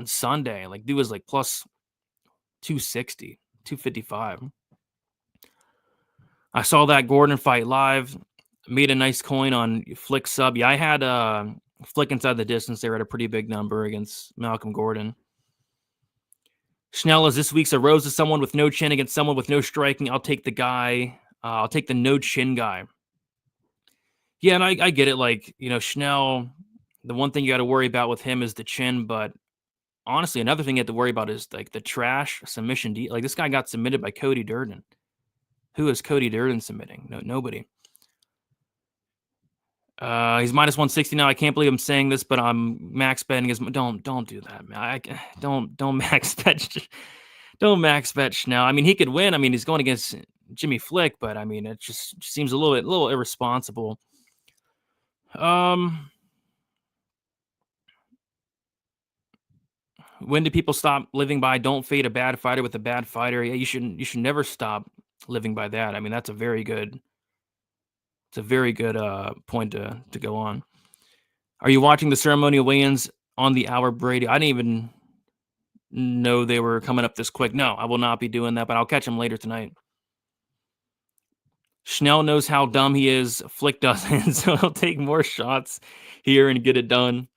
Sunday. Like, dude was like plus 260, 255. I saw that Gordon fight live. Made a nice coin on Flick sub. Yeah, I had Flick inside the distance there at a pretty big number against Malcolm Gordon. Schnell is this week's a rose to someone with no chin against someone with no striking. I'll take the guy. I'll take the no chin guy. Yeah, and I get it. Like, you know, Schnell, the one thing you got to worry about with him is the chin. But honestly, another thing you have to worry about is like the trash submission. Like, this guy got submitted by Cody Durden. Who is Cody Durden submitting? No, nobody. He's minus 160 now. I can't believe I'm saying this, but I'm max betting his. Don't do that, man. Don't max bet. Don't max bet Schnell. I mean, he could win. I mean, he's going against Jimmy Flick, but I mean, it just seems a little irresponsible. When do people stop living by "Don't fade a bad fighter with a bad fighter"? Yeah, you should never stop living by that. I mean, that's a very good. It's a very good point to go on. Are you watching the ceremonial weigh-ins on the hour, Brady? I didn't even know they were coming up this quick. No, I will not be doing that, but I'll catch him later tonight. Schnell knows how dumb he is. Flick doesn't, so he'll take more shots here and get it done.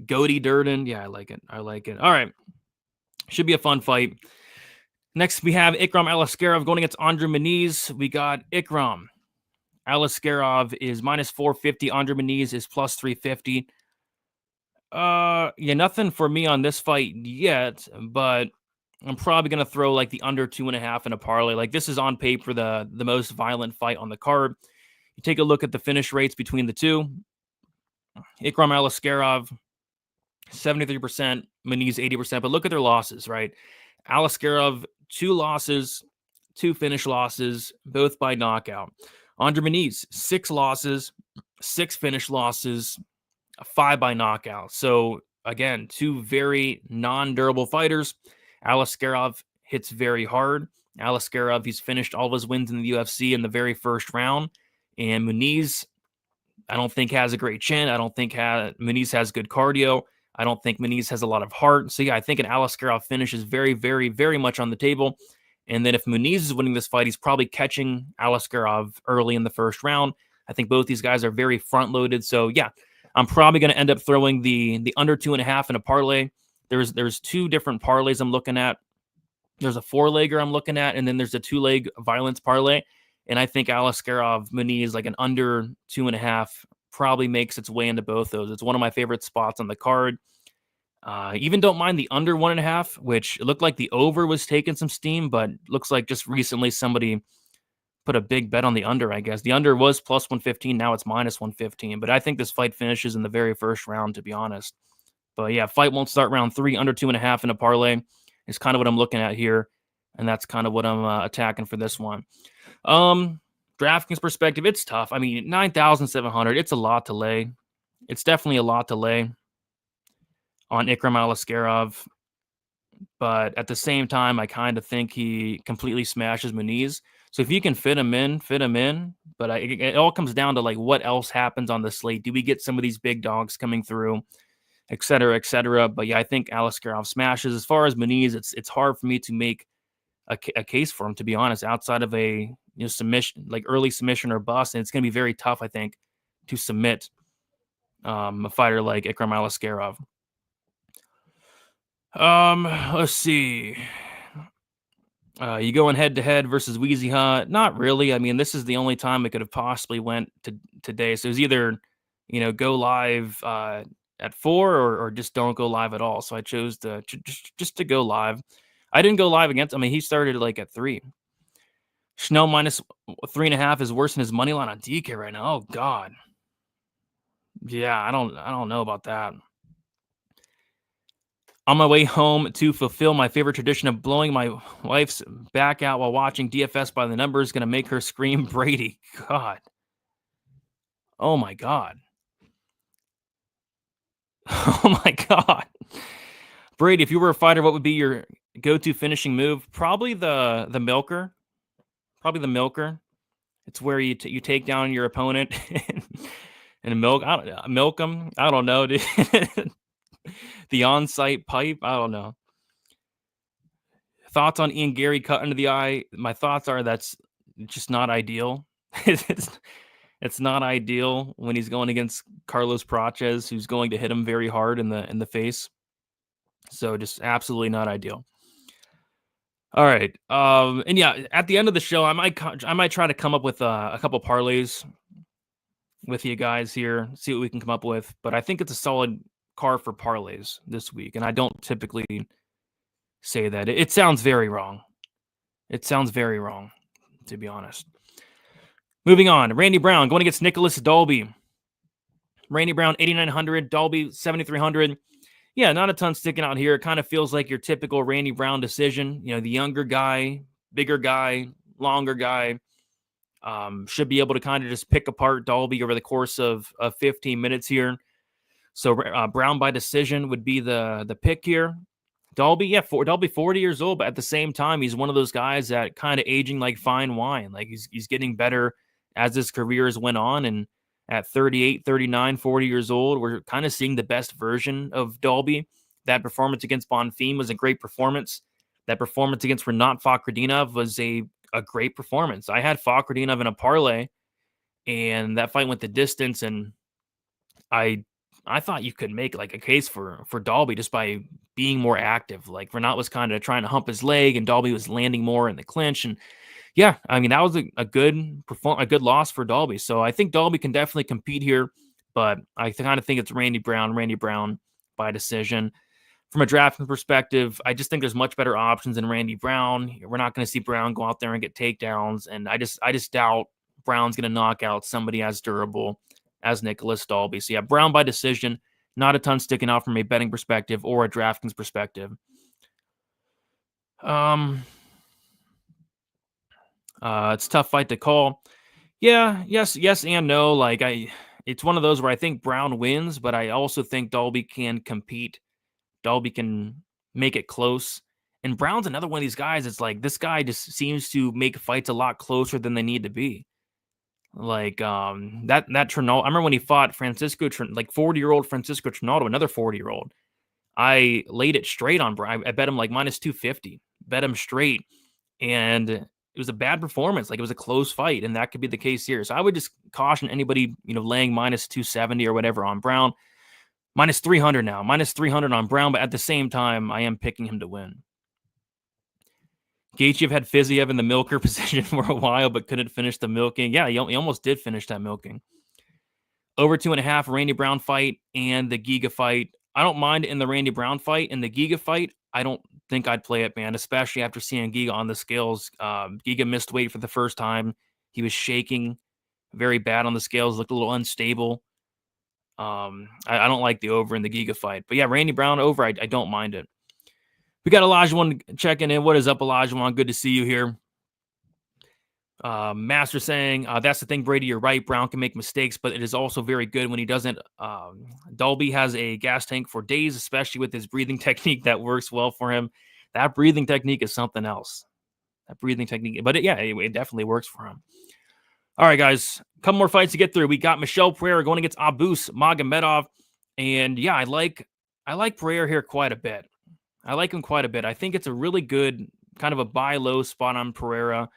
Goaty Durden. Yeah, I like it. All right. Should be a fun fight. Next, we have Ikram Aliskerov going against Andre Muniz. We got Ikram. Aliskerov is minus 450. Andre Muniz is plus 350. Yeah, nothing for me on this fight yet, but I'm probably going to throw like the under 2.5 in a parlay. Like, this is on paper the most violent fight on the card. You take a look at the finish rates between the two. Ikram Aliskerov, 73%, Muniz 80%, but look at their losses, right? Aliskerov, 2 losses, 2 finish losses, both by knockout. Andre Muniz, 6 losses, 6 finish losses, 5 by knockout. So again, 2 very non-durable fighters. Aliskerov hits very hard. Aliskerov, he's finished all of his wins in the UFC in the very first round. And Muniz, I don't think has a great chin. I don't think Muniz has good cardio. I don't think Muniz has a lot of heart. So yeah, I think an Aliskerov finish is very, very, very much on the table. And then if Muniz is winning this fight, he's probably catching Aliskerov early in the first round. I think both these guys are very front-loaded. So yeah, I'm probably going to end up throwing the under 2.5 in a parlay. There's 2 different parlays I'm looking at. There's a 4-legger I'm looking at, and then there's a 2-leg violence parlay. And I think Aliskerov Muniz, like an under 2.5, probably makes its way into both those. It's one of my favorite spots on the card. Even don't mind the under 1.5, which it looked like the over was taking some steam, but looks like just recently somebody put a big bet on the under, I guess. The under was plus 115. Now it's minus 115. But I think this fight finishes in the very first round, to be honest. But yeah, fight won't start round 3, under 2.5 in a parlay is kind of what I'm looking at here. And that's kind of what I'm attacking for this one. DraftKings perspective, it's tough. I mean, 9,700, it's a lot to lay. It's definitely a lot to lay on Ikram Aliskerov, but at the same time, I kind of think he completely smashes Muniz. So if you can fit him in, fit him in. But it all comes down to like what else happens on the slate. Do we get some of these big dogs coming through, et cetera, et cetera? But yeah, I think Aliskerov smashes. As far as Muniz, it's hard for me to make a case for him, to be honest, outside of a submission, like early submission or bust. And it's going to be very tough, I think, to submit a fighter like Ikram Aliskerov. Let's see. You going head to head versus Wheezy Hut? Not really. I mean, this is the only time it could have possibly went to today. So it was either, go live at 4 or just don't go live at all. So I chose to just to go live. I didn't go live against. I mean, he started like at 3. Schnell minus 3.5 is worse than his money line on DK right now. Oh God. Yeah, I don't know about that. On my way home to fulfill my favorite tradition of blowing my wife's back out while watching DFS by the numbers, going to make her scream Brady. God. Oh my God. Oh my God. Brady, if you were a fighter, what would be your go-to finishing move? Probably the milker. Probably the milker. It's where you take down your opponent and milk them. I don't know, dude. The on-site pipe. I don't know. Thoughts on Ian Garry cut under the eye? My thoughts are that's just not ideal. It's not ideal when he's going against Carlos Prates, who's going to hit him very hard in the face. So just absolutely not ideal. All right. And yeah, at the end of the show, I might try to come up with a couple parlays with you guys here, see what we can come up with. But I think it's a solid card for parlays this week, and I don't typically say that. It sounds very wrong. It sounds very wrong, to be honest. Moving on, Randy Brown going against Nicholas Dalby. Randy Brown 8,900, Dalby 7,300. Yeah, not a ton sticking out here. It kind of feels like your typical Randy Brown decision. The younger guy, bigger guy, longer guy. Should be able to kind of just pick apart Dalby over the course of 15 minutes here. So Brown by decision would be the pick here. Dalby, Dalby 40 years old, but at the same time, he's one of those guys that kind of aging like fine wine. Like he's getting better as his career has went on. And at 38, 39, 40 years old, we're kind of seeing the best version of Dalby. That performance against Bonfim was a great performance. That performance against Renat Fakhretdinov was a great performance. I had Fakhretdinov in a parlay, and that fight went the distance, and I thought you could make like a case for Dalby just by being more active. Like Renat was kind of trying to hump his leg, and Dalby was landing more in the clinch. And yeah, I mean, that was a good loss for Dalby. So I think Dalby can definitely compete here, but I kind of think it's Randy Brown by decision. From a drafting perspective, I just think there's much better options than Randy Brown. We're not going to see Brown go out there and get takedowns, and I just doubt Brown's going to knock out somebody as durable as Nicholas Dalby. So yeah, Brown by decision. Not a ton sticking out from a betting perspective or a DraftKings perspective. It's a tough fight to call. Yeah, yes and no. Like it's one of those where I think Brown wins, but I also think Dalby can compete. Dalby can make it close. And Brown's another one of these guys. It's like this guy just seems to make fights a lot closer than they need to be. Like that Trinaldo. I remember when he fought 40-year-old Francisco Trinaldo, another 40-year-old. I laid it straight on Brown. I bet him like minus 250. Bet him straight, and it was a bad performance. Like it was a close fight, and that could be the case here. So I would just caution anybody, laying minus 270 or whatever on Brown. Minus 300 now. Minus 300 on Brown, but at the same time, I am picking him to win. Gaethjev had Fiziev in the milker position for a while, but couldn't finish the milking. Yeah, he almost did finish that milking. Over 2.5, Randy Brown fight and the Giga fight. I don't mind in the Randy Brown fight. In the Giga fight, I don't think I'd play it, man, especially after seeing Giga on the scales. Giga missed weight for the first time. He was shaking very bad on the scales, looked a little unstable. I don't like the over in the Giga fight. But yeah, Randy Brown over, I don't mind it. We got Olajuwon checking in. What is up, Olajuwon? Good to see you here. Master saying, that's the thing, Brady, you're right. Brown can make mistakes, but it is also very good when he doesn't. Dalby has a gas tank for days, especially with his breathing technique that works well for him. That breathing technique is something else. that breathing technique. But it definitely works for him. All right, guys, a couple more fights to get through. We got Michel Pereira going against Abus Magomedov. And yeah, I like Pereira here quite a bit. I like him quite a bit. I think it's a really good kind of a buy low spot on Pereira,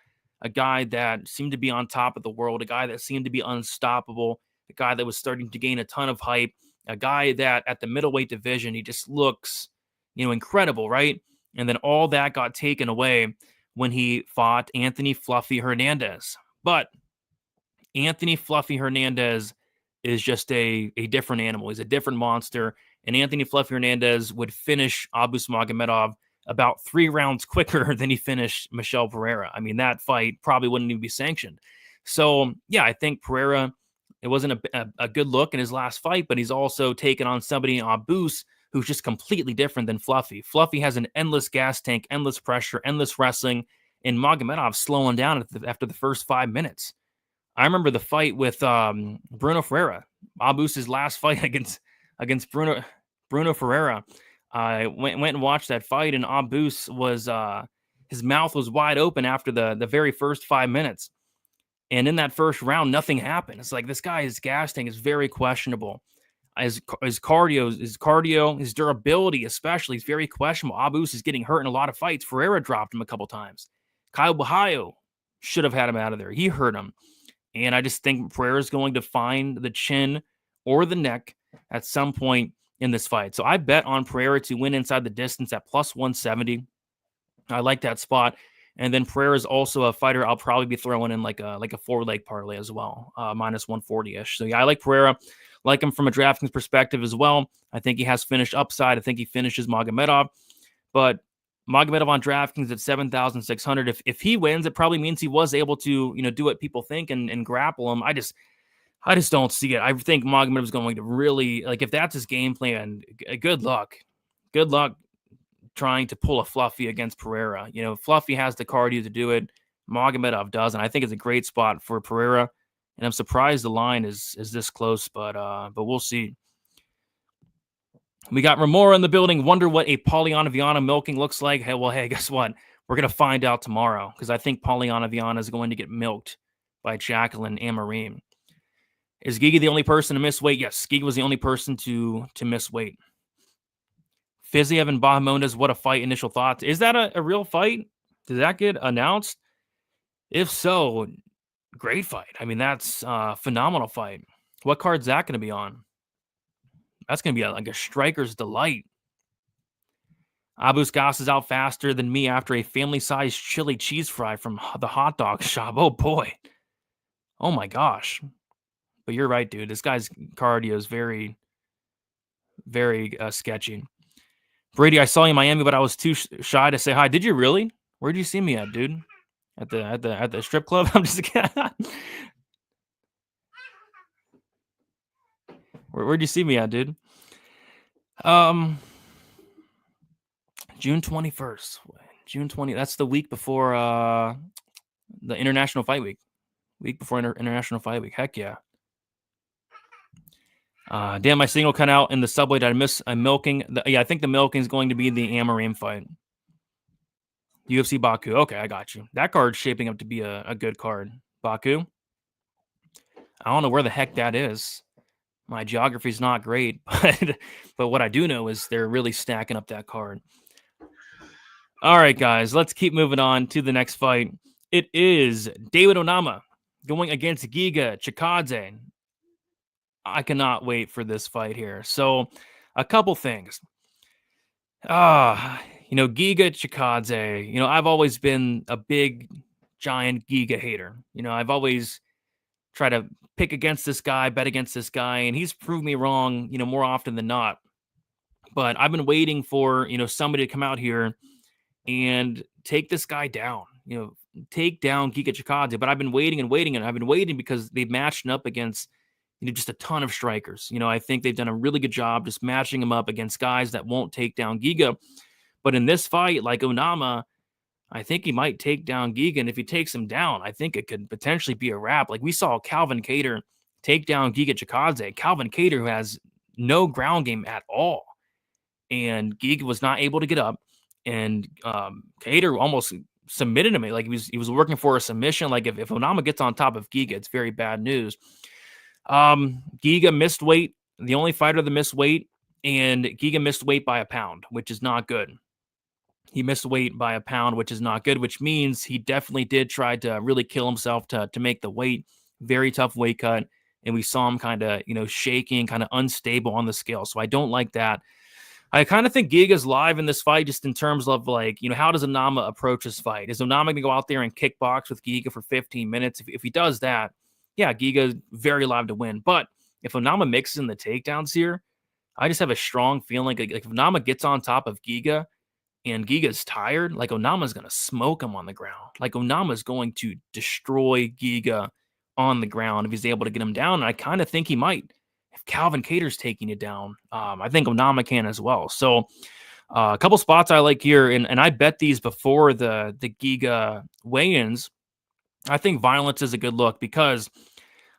a guy that seemed to be on top of the world, a guy that seemed to be unstoppable, a guy that was starting to gain a ton of hype, a guy that at the middleweight division, he just looks, incredible, right? And then all that got taken away when he fought Anthony Fluffy Hernandez. But Anthony Fluffy Hernandez is just a different animal. He's a different monster. And Anthony Fluffy Hernandez would finish Abus Magomedov about 3 rounds quicker than he finished Michel Pereira. I mean, that fight probably wouldn't even be sanctioned. So, yeah, I think Pereira, it wasn't a good look in his last fight, but he's also taken on somebody in Abus who's just completely different than Fluffy. Fluffy has an endless gas tank, endless pressure, endless wrestling, and Magomedov slowing down after the first 5 minutes. I remember the fight with Bruno Ferreira, Abus's last fight against Bruno Ferreira. I went and watched that fight, and Abus was his mouth was wide open after the very first 5 minutes. And in that first round, nothing happened. It's like this guy's gas tank is very questionable. His cardio, his durability, especially, is very questionable. Abus is getting hurt in a lot of fights. Ferreira dropped him a couple times. Kyle Bahayo should have had him out of there. He hurt him. And I just think Pereira is going to find the chin or the neck at some point in this fight. So I bet on Pereira to win inside the distance at plus 170. I like that spot. And then Pereira is also a fighter I'll probably be throwing in like a 4-leg parlay as well, minus 140-ish. So yeah, I like Pereira. Like him from a DraftKings perspective as well. I think he has finished upside. I think he finishes Magomedov. But Magomedov on DraftKings at 7,600. If he wins, it probably means he was able to, do what people think and grapple him. I just don't see it. I think Magomedov is going to really, if that's his game plan, good luck. Good luck trying to pull a Fluffy against Pereira. Fluffy has the cardio to do it. Magomedov doesn't. I think it's a great spot for Pereira. And I'm surprised the line is this close, but we'll see. We got Romero in the building. Wonder what a Polyana Viana milking looks like. Hey, guess what? We're going to find out tomorrow because I think Polyana Viana is going to get milked by Jacqueline Amarim. Is Giga the only person to miss weight? Yes, Giga was the only person to miss weight. Fiziev and Bahamondes, what a fight. Initial thoughts. Is that a real fight? Did that get announced? If so, great fight. I mean, that's a phenomenal fight. What card's that going to be on? That's going to be like a striker's delight. Abus Gas is out faster than me after a family-sized chili cheese fry from the hot dog shop. Oh, boy. Oh, my gosh. But you're right, dude. This guy's cardio is very, very sketchy. Brady, I saw you in Miami, but I was too shy to say hi. Did you really? Where'd you see me at, dude? At the strip club? I'm just kidding. Where'd you see me at, dude? June 21st. June 20. That's the week before the International Fight Week. Week before International Fight Week. Heck yeah. Damn, my signal cut out in the subway. Did I miss a milking? I think the milking is going to be the Amarim fight. UFC Baku. Okay, I got you. That card's shaping up to be a good card. Baku. I don't know where the heck that is. My geography's not great, but what I do know is they're really stacking up that card. All right, guys, let's keep moving on to the next fight. It is David Onama going against Giga Chikadze. I cannot wait for this fight here. So, a couple things. Giga Chikadze, I've always been a big, giant Giga hater. I've always tried to pick against this guy, bet against this guy, and he's proved me wrong, more often than not. But I've been waiting for, somebody to come out here and take this guy down, take down Giga Chikadze. But I've been waiting and waiting, and I've been waiting because they've matched up against, just a ton of strikers. I think they've done a really good job just matching him up against guys that won't take down Giga. But in this fight, like Onama, I think he might take down Giga, and if he takes him down, I think it could potentially be a wrap. Like we saw Calvin Kattar take down Giga Chikadze. Calvin Kattar, who has no ground game at all, and Giga was not able to get up, and Kattar almost submitted him. Like he was working for a submission. Like if Onama gets on top of Giga, it's very bad news. Giga missed weight, the only fighter that missed weight, and Giga missed weight by a pound, which is not good. He missed weight by a pound, which is not good, which means he definitely did try to really kill himself to make the weight. Very tough weight cut. And we saw him kind of, shaking, kind of unstable on the scale. So I don't like that. I kind of think Giga's live in this fight just in terms of how does Onama approach this fight? Is Onama going to go out there and kickbox with Giga for 15 minutes? If he does that, yeah, Giga's very live to win. But if Onama mixes in the takedowns here, I just have a strong feeling like if Onama gets on top of Giga and Giga's tired, like Onama's going to smoke him on the ground. Like Onama's going to destroy Giga on the ground if he's able to get him down. And I kind of think he might. If Calvin Kattar's taking it down, I think Onama can as well. So a couple spots I like here, and I bet these before the Giga weigh-ins. I think violence is a good look because,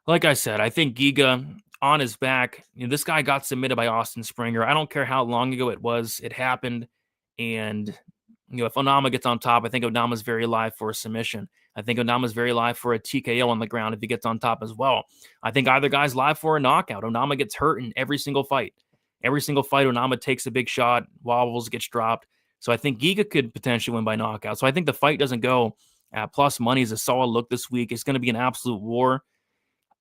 like I said, I think Giga on his back, this guy got submitted by Austin Springer. I don't care how long ago it was. It happened. And, if Onama gets on top, I think Onama's very live for a submission. I think Onama's very live for a TKO on the ground if he gets on top as well. I think either guy's live for a knockout. Onama gets hurt in every single fight. Every single fight, Onama takes a big shot, wobbles, gets dropped. So I think Giga could potentially win by knockout. So I think the fight doesn't go at plus money is a solid look this week. It's going to be an absolute war.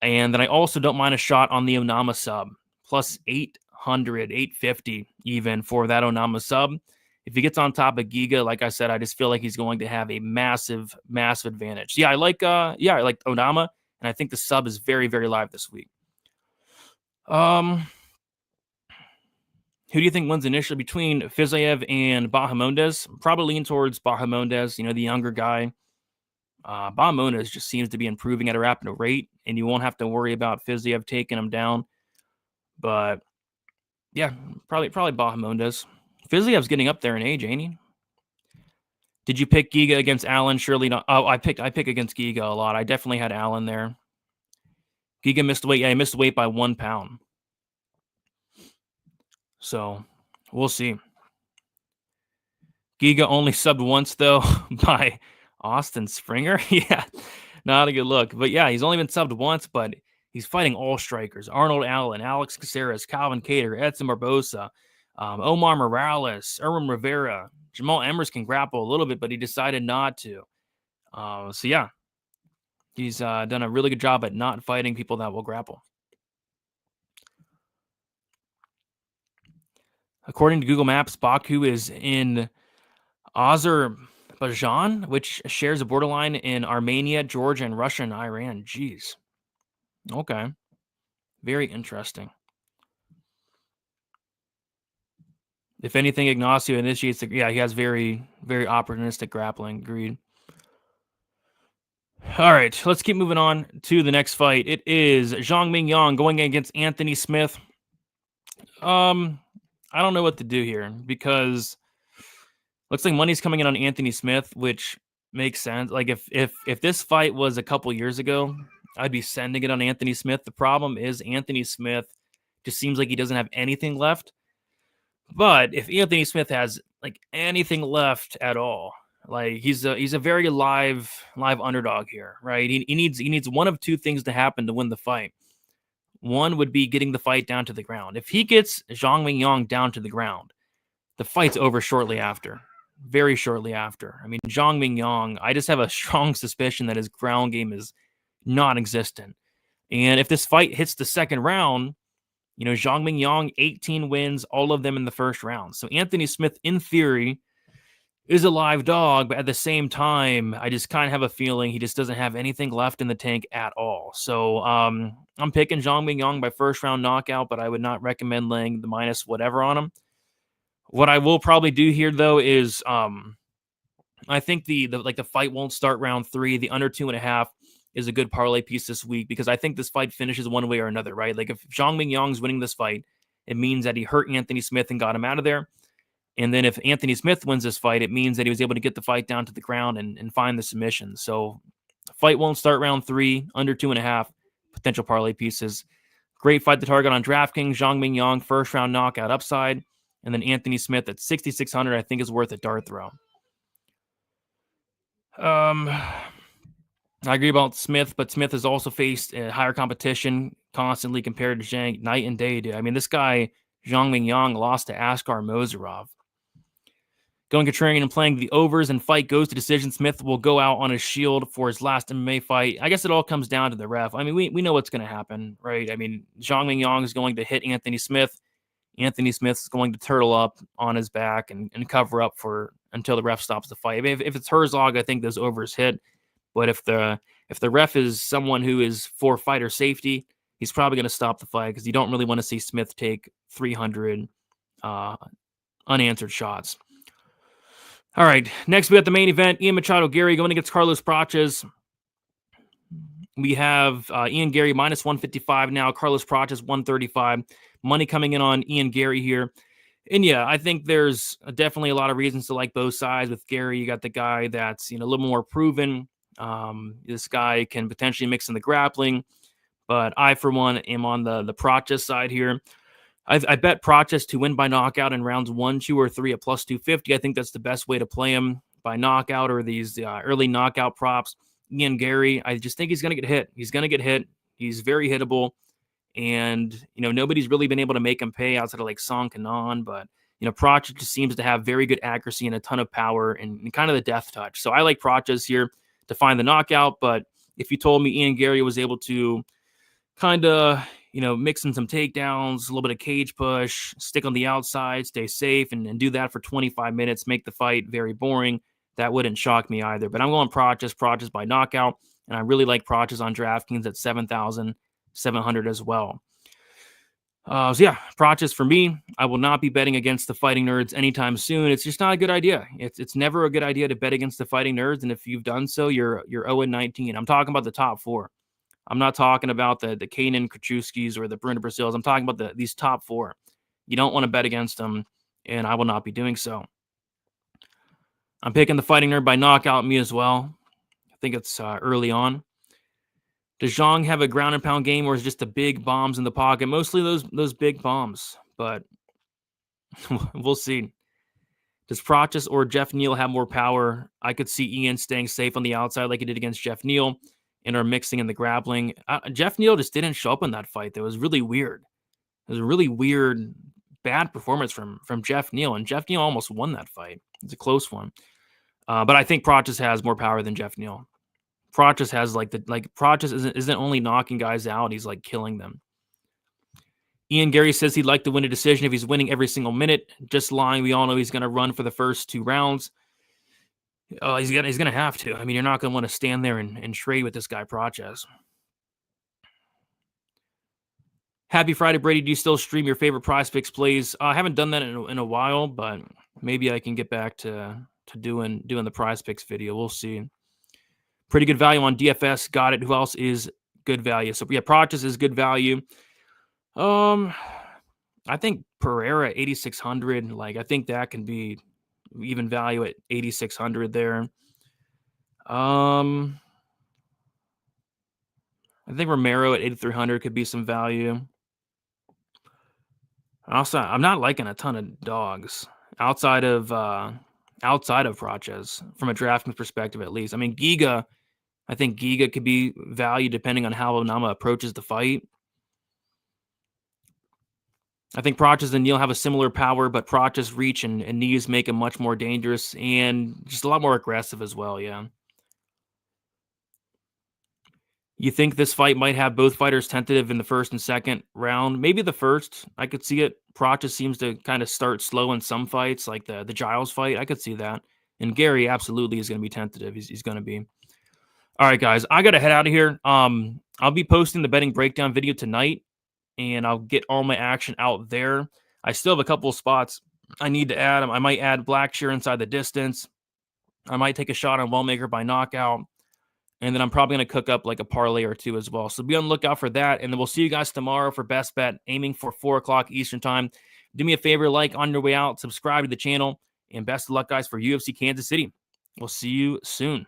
And then I also don't mind a shot on the Onama sub. Plus 800, 850 even for that Onama sub. If he gets on top of Giga, like I said, I just feel like he's going to have a massive, massive advantage. I like Onama, and I think the sub is very, very live this week. Who do you think wins initially between Fiziev and Bahamondes? Probably lean towards Bahamondes, the younger guy. Bahamondes just seems to be improving at a rapid rate, and you won't have to worry about Fiziev taking him down. But yeah, probably Bahamondes. Fiziev's getting up there in age, ain't he? Did you pick Giga against Allen? Surely not. Oh, I pick against Giga a lot. I definitely had Allen there. Giga missed weight. Yeah, he missed weight by 1 pound. So we'll see. Giga only subbed once, though, by Austin Springer. Yeah, not a good look. But yeah, he's only been subbed once, but he's fighting all strikers. Arnold Allen, Alex Caceres, Calvin Kattar, Edson Barbosa, Omar Morales, Erwin Rivera. Jamal Emmers can grapple a little bit, but he decided not to. So yeah, he's done a really good job at not fighting people that will grapple. According to Google Maps, Baku is in Azerbaijan, which shares a borderline in Armenia, Georgia, and Russia and Iran. Jeez. Okay. Very interesting. If anything, Ignacio initiates he has very, very opportunistic grappling. Agreed. All right, let's keep moving on to the next fight. It is Zhang Mingyang going against Anthony Smith. I don't know what to do here because looks like money's coming in on Anthony Smith, which makes sense. Like if this fight was a couple years ago, I'd be sending it on Anthony Smith. The problem is Anthony Smith just seems like he doesn't have anything left. But if Anthony Smith has like anything left at all, like he's a very live underdog here, right? He needs one of two things to happen to win the fight. One would be getting the fight down to the ground. If he gets Zhang Mingyang down to the ground, the fight's over shortly after. Very shortly after. I mean, Zhang Mingyang, I just have a strong suspicion that his ground game is non-existent. And if this fight hits the second round, Zhang Mingyang, 18 wins, all of them in the first round. So Anthony Smith, in theory, is a live dog, but at the same time, I just kind of have a feeling he just doesn't have anything left in the tank at all. So I'm picking Zhang Mingyang by first round knockout, but I would not recommend laying the minus whatever on him. What I will probably do here, though, is I think the fight won't start round 3. The under 2.5 is a good parlay piece this week because I think this fight finishes one way or another, right? Like if Zhang Mingyang's winning this fight, it means that he hurt Anthony Smith and got him out of there. And then if Anthony Smith wins this fight, it means that he was able to get the fight down to the ground and find the submission. So fight won't start round 3, under 2.5, potential parlay pieces. Great fight to target on DraftKings. Zhang Mingyang, first round knockout upside. And then Anthony Smith at 6,600, I think is worth a dart throw. I agree about Smith, but Smith has also faced higher competition constantly compared to Zhang night and day, dude. I mean, this guy, Zhang Mingyang, lost to Askar Mozarov. Going contrarian and playing the overs and fight goes to decision. Smith will go out on his shield for his last MMA fight. I guess it all comes down to the ref. I mean, we know what's going to happen, right? I mean, Zhang Mingyang is going to hit Anthony Smith. Anthony Smith's going to turtle up on his back and cover up for until the ref stops the fight. I mean, if it's Herzog, I think those overs hit. But if the ref is someone who is for fighter safety, he's probably going to stop the fight because you don't really want to see Smith take 300 unanswered shots. All right, next we got the main event. Ian Machado Garry going against Carlos Prates. We have Ian Garry minus 155 now. Carlos Prates 135. Money coming in on Ian Garry here. And yeah, I think there's definitely a lot of reasons to like both sides. With Garry, you got the guy that's a little more proven. This guy can potentially mix in the grappling, but I, for one, am on the Prates side here. I bet Prates to win by knockout in rounds 1, 2, or 3 at plus 250. I think that's the best way to play him, by knockout or these early knockout props. Ian Garry, I just think he's going to get hit. He's going to get hit. He's very hittable. And, nobody's really been able to make him pay outside of like Song Kanan. But, Prates just seems to have very good accuracy and a ton of power and kind of the death touch. So I like Prates here to find the knockout. But if you told me Ian Garry was able to kind of, mix in some takedowns, a little bit of cage push, stick on the outside, stay safe, and do that for 25 minutes, make the fight very boring, that wouldn't shock me either. But I'm going Prates by knockout, and I really like Prates on DraftKings at 7,700 as well. So yeah, Prates for me. I will not be betting against the Fighting Nerds anytime soon. It's just not a good idea. It's never a good idea to bet against the Fighting Nerds, and if you've done so, you're 0-19. I'm talking about the top 4. I'm not talking about the Kanan Krachewskis or the Bruno Brasils. I'm talking about these top 4. You don't want to bet against them, and I will not be doing so. I'm picking the Fighting Nerd by knockout, me as well. I think it's early on. Does Zhang have a ground and pound game, or is it just the big bombs in the pocket? Mostly those big bombs, but we'll see. Does Prates or Jeff Neal have more power? I could see Ian staying safe on the outside like he did against Jeff Neal, and are mixing in the grappling. Jeff Neal just didn't show up in that fight. That was really weird. It was a really weird, bad performance from Jeff Neal, and Jeff Neal almost won that fight. It's a close one. But I think Prates has more power than Jeff Neal. Prates has Prates isn't only knocking guys out, he's like killing them. Ian Garry says he'd like to win a decision if he's winning every single minute. Just lying. We all know he's going to run for the first 2 rounds. He's gonna have to. I mean, you're not gonna want to stand there and trade with this guy Prates. Happy Friday, Brady. Do you still stream your favorite Prize Picks plays? I haven't done that in a while, but maybe I can get back to doing the Prize Picks video. We'll see. Pretty good value on DFS. Got it. Who else is good value? So yeah, Prates is good value. I think Pereira 8,600. I think that can be even value at 8,600 there. I think Romero at 8,300 could be some value. Also, I'm not liking a ton of dogs outside of Prates from a drafting perspective, at least. I mean, Giga, I think Giga could be value depending on how Onama approaches the fight. I think Prates and Neal have a similar power, but Prates' reach and knees make him much more dangerous and just a lot more aggressive as well, yeah. You think this fight might have both fighters tentative in the first and second round? Maybe the first. I could see it. Prates seems to kind of start slow in some fights, like the Giles fight. I could see that. And Garry absolutely is going to be tentative. He's going to be. All right, guys. I got to head out of here. I'll be posting the betting breakdown video tonight, and I'll get all my action out there. I still have a couple of spots I need to add. I might add Blackshear inside the distance. I might take a shot on Wellmaker by knockout. And then I'm probably going to cook up like a parlay or 2 as well. So be on the lookout for that. And then we'll see you guys tomorrow for Best Bet, aiming for 4 o'clock Eastern time. Do me a favor, like on your way out, subscribe to the channel, and best of luck, guys, for UFC Kansas City. We'll see you soon.